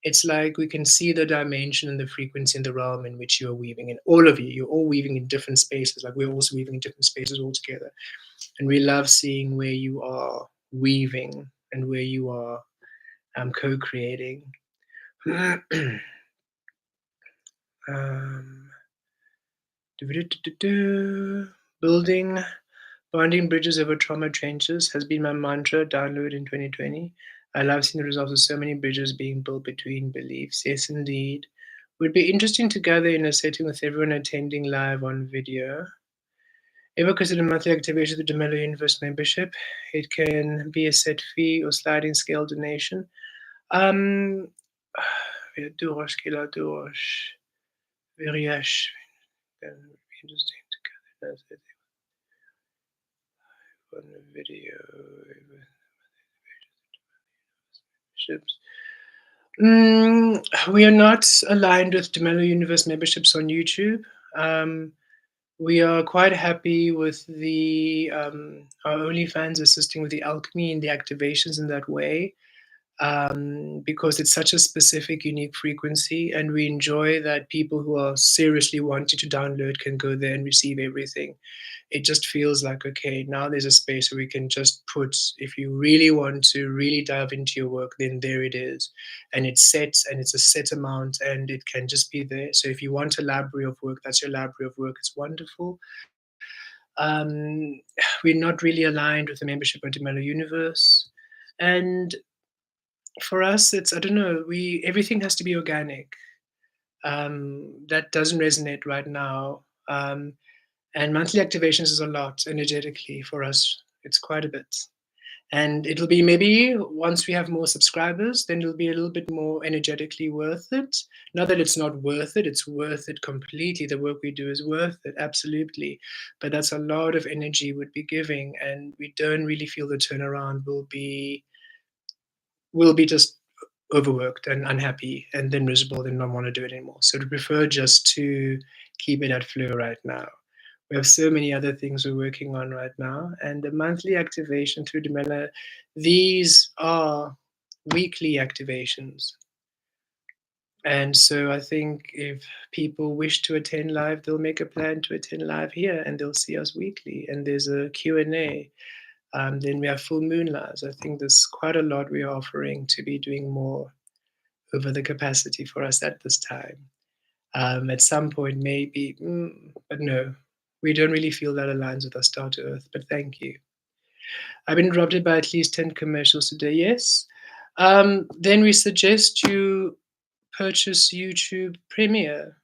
it's like we can see the dimension and the frequency and the realm in which you are weaving. And all of you, you're all weaving in different spaces. Like we're also weaving in different spaces all together. And we love seeing where you are weaving and where you are co creating. Um, Building bonding bridges over trauma trenches has been my mantra download in 2020. I love seeing the results of so many bridges being built between beliefs. Yes, indeed. Would be interesting to gather in a setting with everyone attending live on video. Ever consider monthly activation of the Demelo Universe membership? It can be a set fee or sliding scale donation. Um, Durosh, Kila Durosh, Viriyash. That would be interesting to gather on the video ships. We are not aligned with Demelo Universe memberships on YouTube. Um, we are quite happy with the our OnlyFans assisting with the alchemy and the activations in that way, because it's such a specific, unique frequency, and we enjoy that people who are seriously wanting to download can go there and receive everything. It just feels like, okay, now there's a space where we can just put, if you really want to really dive into your work, then there it is. And it's set and it's a set amount and it can just be there. So if you want a library of work, that's your library of work. It's wonderful. Um, we're not really aligned with the membership of Demelo Universe. And for us, it's, I don't know, we everything has to be organic. That doesn't resonate right now. And monthly activations is a lot energetically for us. It's quite a bit. And it'll be maybe once we have more subscribers, then it'll be a little bit more energetically worth it. Not that it's not worth it, it's worth it completely. The work we do is worth it, absolutely. But that's a lot of energy we'd be giving, and we don't really feel the turnaround will be just overworked and unhappy and then miserable and not want to do it anymore. So to prefer just to keep it at flow right now. We have so many other things we're working on right now. And the monthly activation through Demela, these are weekly activations. And so I think if people wish to attend live, they'll make a plan to attend live here and they'll see us weekly. And there's a Q&A. Then we have full moon lives. I think there's quite a lot we're offering to be doing more over the capacity for us at this time. At some point, maybe, but no, we don't really feel that aligns with our star to earth. But thank you. I've been interrupted by at least 10 commercials today. Yes. Then we suggest you purchase YouTube Premiere.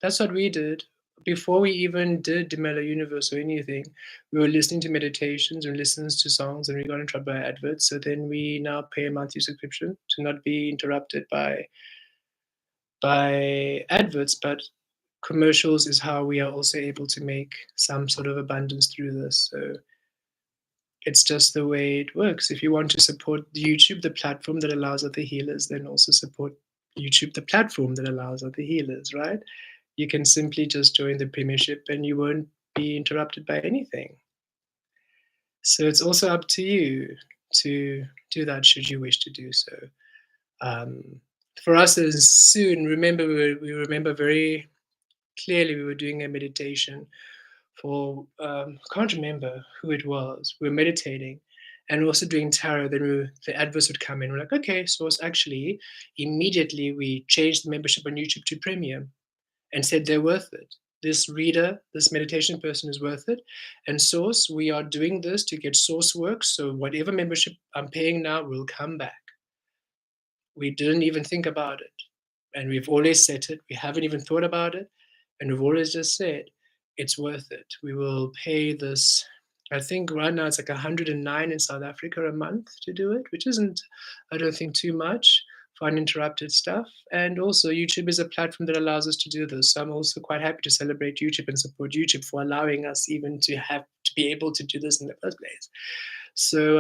That's what we did. Before we even did Demelo Universe or anything, we were listening to meditations and listening to songs, and we got interrupted by adverts. So then we now pay a monthly subscription to not be interrupted by adverts, but commercials is how we are also able to make some sort of abundance through this. So it's just the way it works. If you want to support YouTube, the platform that allows other healers, then also support YouTube, the platform that allows other healers, right? You can simply just join the premiership and you won't be interrupted by anything. So it's also up to you to do that should you wish to do so. For us, as soon, remember, we remember very clearly we were doing a meditation for, I can't remember who it was. We were meditating and also doing tarot, then the adverts would come in. We're like, okay, so it's actually immediately we changed the membership on YouTube to premium and said they're worth it. This reader, this meditation person is worth it. And source, we are doing this to get source work. So whatever membership I'm paying now will come back. We didn't even think about it. And we've always said it. We haven't even thought about it. And we've always just said, it's worth it. We will pay this. I think right now it's like 109 in South Africa a month to do it, which isn't, I don't think, too much for uninterrupted stuff. And also, YouTube is a platform that allows us to do this. So I'm also quite happy to celebrate YouTube and support YouTube for allowing us even to be able to do this in the first place. So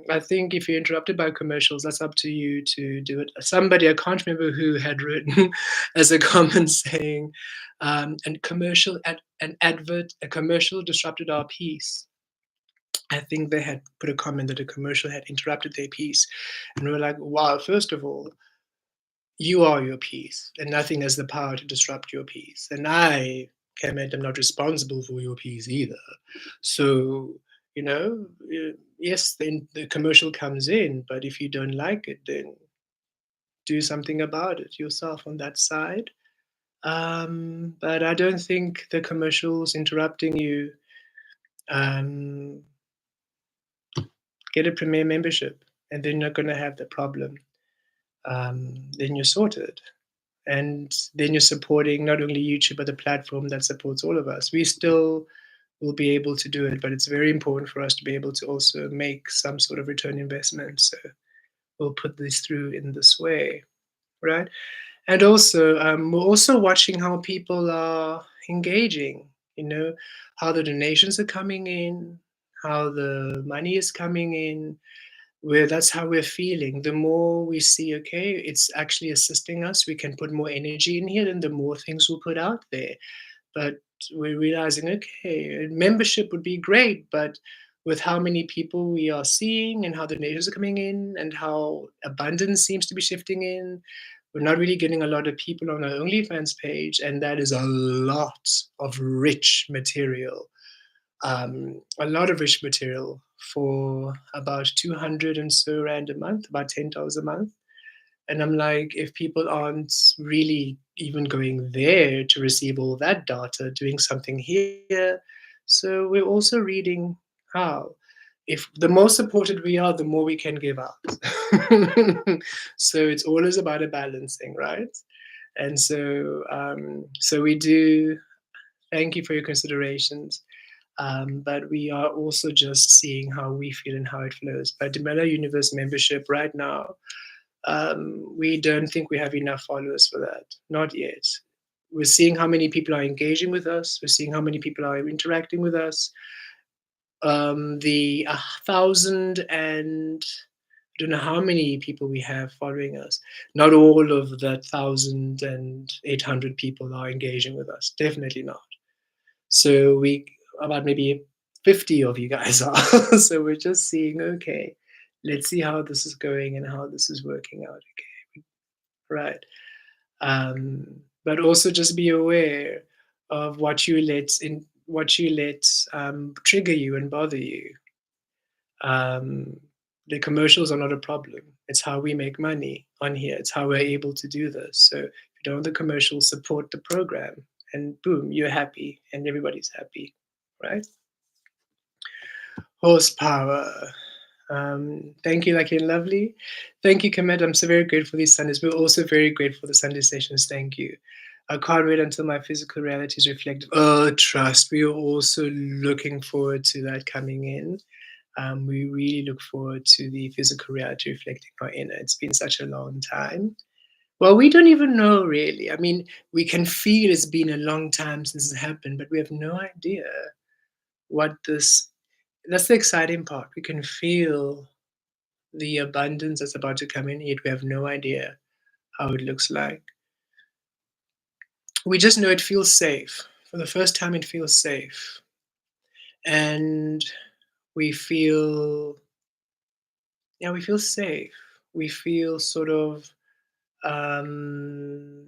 I think if you're interrupted by commercials, that's up to you to do it. Somebody, I can't remember who, had written as a comment saying, "And commercial, an advert, a commercial disrupted our peace." I think they had put a comment that a commercial had interrupted their peace, and we were like, "Wow! First of all, you are your peace, and nothing has the power to disrupt your peace. And I, Kemet, am not responsible for your peace either. So, yes, then the commercial comes in, but if you don't like it, then do something about it yourself on that side. But I don't think the commercials interrupting you. Um, get a premier membership, and then you're not going to have the problem. Then you're sorted. And then you're supporting not only YouTube but the platform that supports all of us. We still will be able to do it, but it's very important for us to be able to also make some sort of return investment. So we'll put this through in this way, right? And also, we're also watching how people are engaging. How the donations are coming in, how the money is coming in, where that's how we're feeling. The more we see, okay, it's actually assisting us, we can put more energy in here, and the more things we'll put out there. But we're realizing, okay, membership would be great, but with how many people we are seeing and how the donations are coming in and how abundance seems to be shifting in, we're not really getting a lot of people on our OnlyFans page, and that is a lot of rich material. A lot of rich material for about 200 and so rand a month, about $10 a month. And I'm like, if people aren't really even going there to receive all that data, doing something here. So we're also reading how. If the more supported we are, the more we can give out. So it's always about a balancing, right? And so we do. Thank you for your considerations. But we are also just seeing how we feel and how it flows. But Demella Universe membership right now, we don't think we have enough followers for that. Not yet. We're seeing how many people are engaging with us. We're seeing how many people are interacting with us. The 1,000 and I don't know how many people we have following us. Not all of that 1,800 people are engaging with us. Definitely not. So we about maybe 50 of you guys are. So we're just seeing, okay, let's see how this is going and how this is working out. Okay, right. But also just be aware of what you let trigger you and bother you. Um, the commercials are not a problem. It's how we make money on here. It's how we're able to do this. So if you don't want the commercials, support the program, and boom, you're happy, and everybody's happy, right? Horsepower. Thank you, Lucky and Lovely. Thank you, Kemet. I'm so very grateful for these Sundays. We're also very grateful for the Sunday sessions. Thank you. I can't wait until my physical reality is reflective. Oh, trust. We are also looking forward to that coming in. We really look forward to the physical reality reflecting our inner. It's been such a long time. Well, we don't even know really. I mean, we can feel it's been a long time since it happened, but we have no idea what this. That's the exciting part. We can feel the abundance that's about to come in, yet we have no idea how it looks like. We just know it feels safe. For the first time, it feels safe. And we feel, yeah, we feel safe. We feel sort of, um,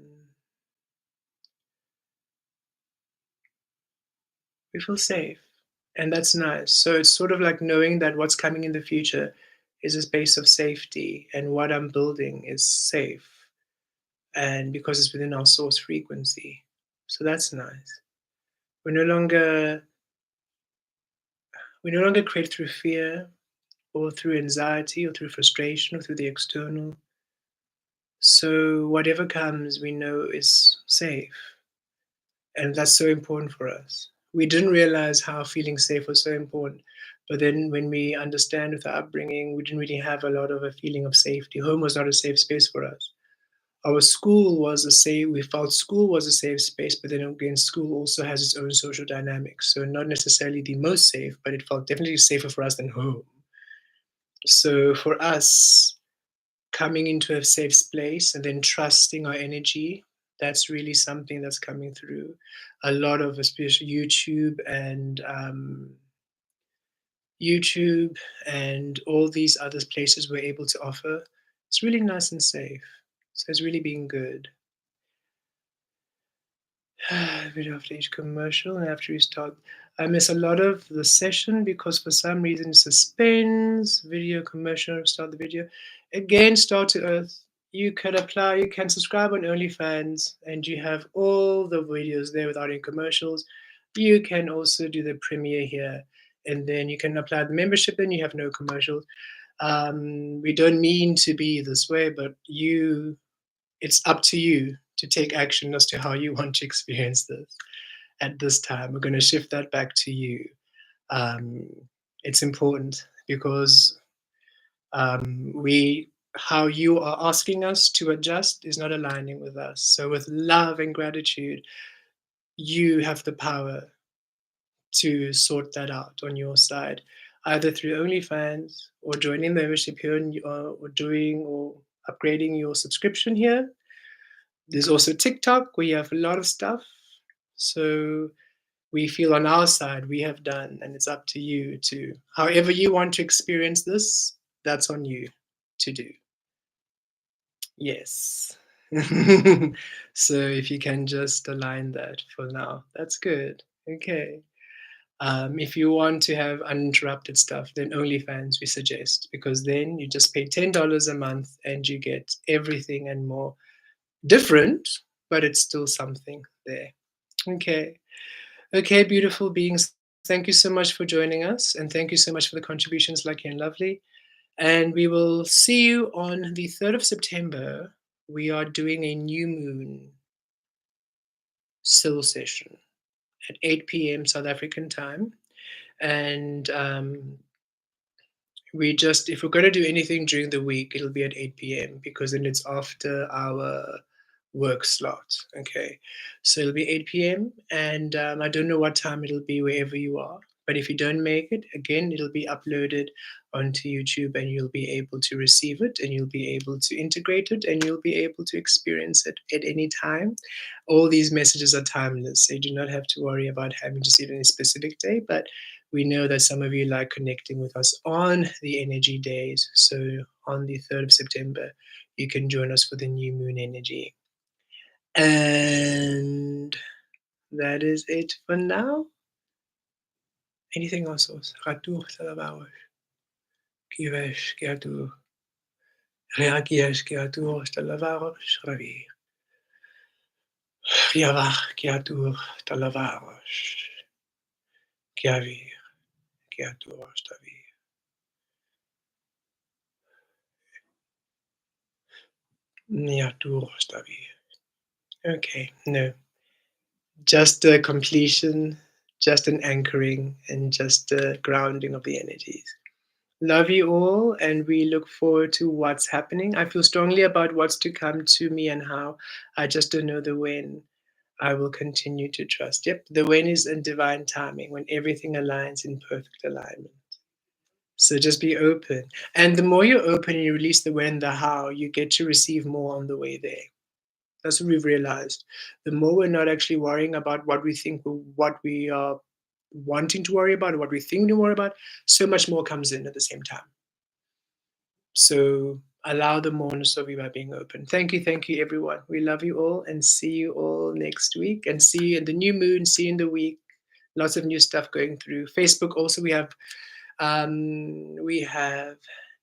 we feel safe. And that's nice. So it's sort of like knowing that what's coming in the future is a space of safety, and what I'm building is safe, and because it's within our source frequency. So that's nice. We're no longer we no longer create through fear or through anxiety or through frustration or through the external. So whatever comes, we know is safe. And that's so important for us. We didn't realize how feeling safe was so important. But then when we understand with our upbringing, we didn't really have a lot of a feeling of safety. Home was not a safe space for us. Our school was a safe, we felt school was a safe space, but then again, school also has its own social dynamics. So not necessarily the most safe, but it felt definitely safer for us than home. So for us, coming into a safe place and then trusting our energy, that's really something that's coming through a lot of, especially YouTube and all these other places we're able to offer. It's really nice and safe, so it's really been good. Video after each commercial and after we start. I miss a lot of the session because for some reason suspense, video commercial, start the video. Again, start to earth. You can apply, you can subscribe on OnlyFans and you have all the videos there without any commercials. You can also do the premiere here and then you can apply the membership and you have no commercials. We don't mean to be this way, but it's up to you to take action as to how you want to experience this at this time. We're going to shift that back to you. Um, it's important because we how you are asking us to adjust is not aligning with us. So with love and gratitude, you have the power to sort that out on your side, either through OnlyFans or joining membership here or doing or upgrading your subscription here. There's also TikTok where you have a lot of stuff. So we feel on our side we have done, and it's up to you to, however you want to experience this, that's on you to do. Yes. So if you can just align that for now, that's good. Okay. If you want to have uninterrupted stuff, then OnlyFans we suggest, because then you just pay $10 a month and you get everything and more. Different, but it's still something there. Okay. Okay, beautiful beings. Thank you so much for joining us. And thank you so much for the contributions, Lucky and Lovely. And we will see you on the 3rd of September. We are doing a new moon soul session at 8 p.m. South African time. And if we're going to do anything during the week, it'll be at 8 p.m. because then it's after our work slot. Okay, so it'll be 8 p.m. and I don't know what time it'll be wherever you are. But if you don't make it, again, it'll be uploaded onto YouTube and you'll be able to receive it and you'll be able to integrate it and you'll be able to experience it at any time. All these messages are timeless, so you do not have to worry about having to see it on a specific day. But we know that some of you like connecting with us on the energy days. So on the 3rd of September, you can join us for the new moon energy. And that is it for now. Anything else? Retour Salabaros. Kivesh Kiatu. Reakies Kiatu Salavaros. Ravi. Riavach Kiatu Talavaros. Kiavi Kiatu Stavi. Niatur Stavi. Okay, no. Just a completion, just an anchoring, and just a grounding of the energies. Love you all, and we look forward to what's happening. I feel strongly about what's to come to me and how. I just don't know the when. I will continue to trust. Yep, the when is in divine timing, when everything aligns in perfect alignment. So just be open. And the more you're open and you release the when, the how, you get to receive more on the way there. That's what we've realized. The more we're not actually worrying about what we think, what we are wanting to worry about, or what we think to worry about, so much more comes in at the same time. So allow the moreness of you by being open. Thank you, everyone. We love you all and see you all next week and see you in the new moon, see you in the week. Lots of new stuff going through. Facebook also, we have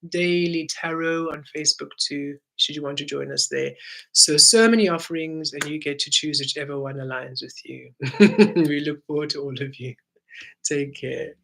daily tarot on Facebook too, should you want to join us there. So many offerings, and you get to choose whichever one aligns with you. We look forward to all of you. Take care.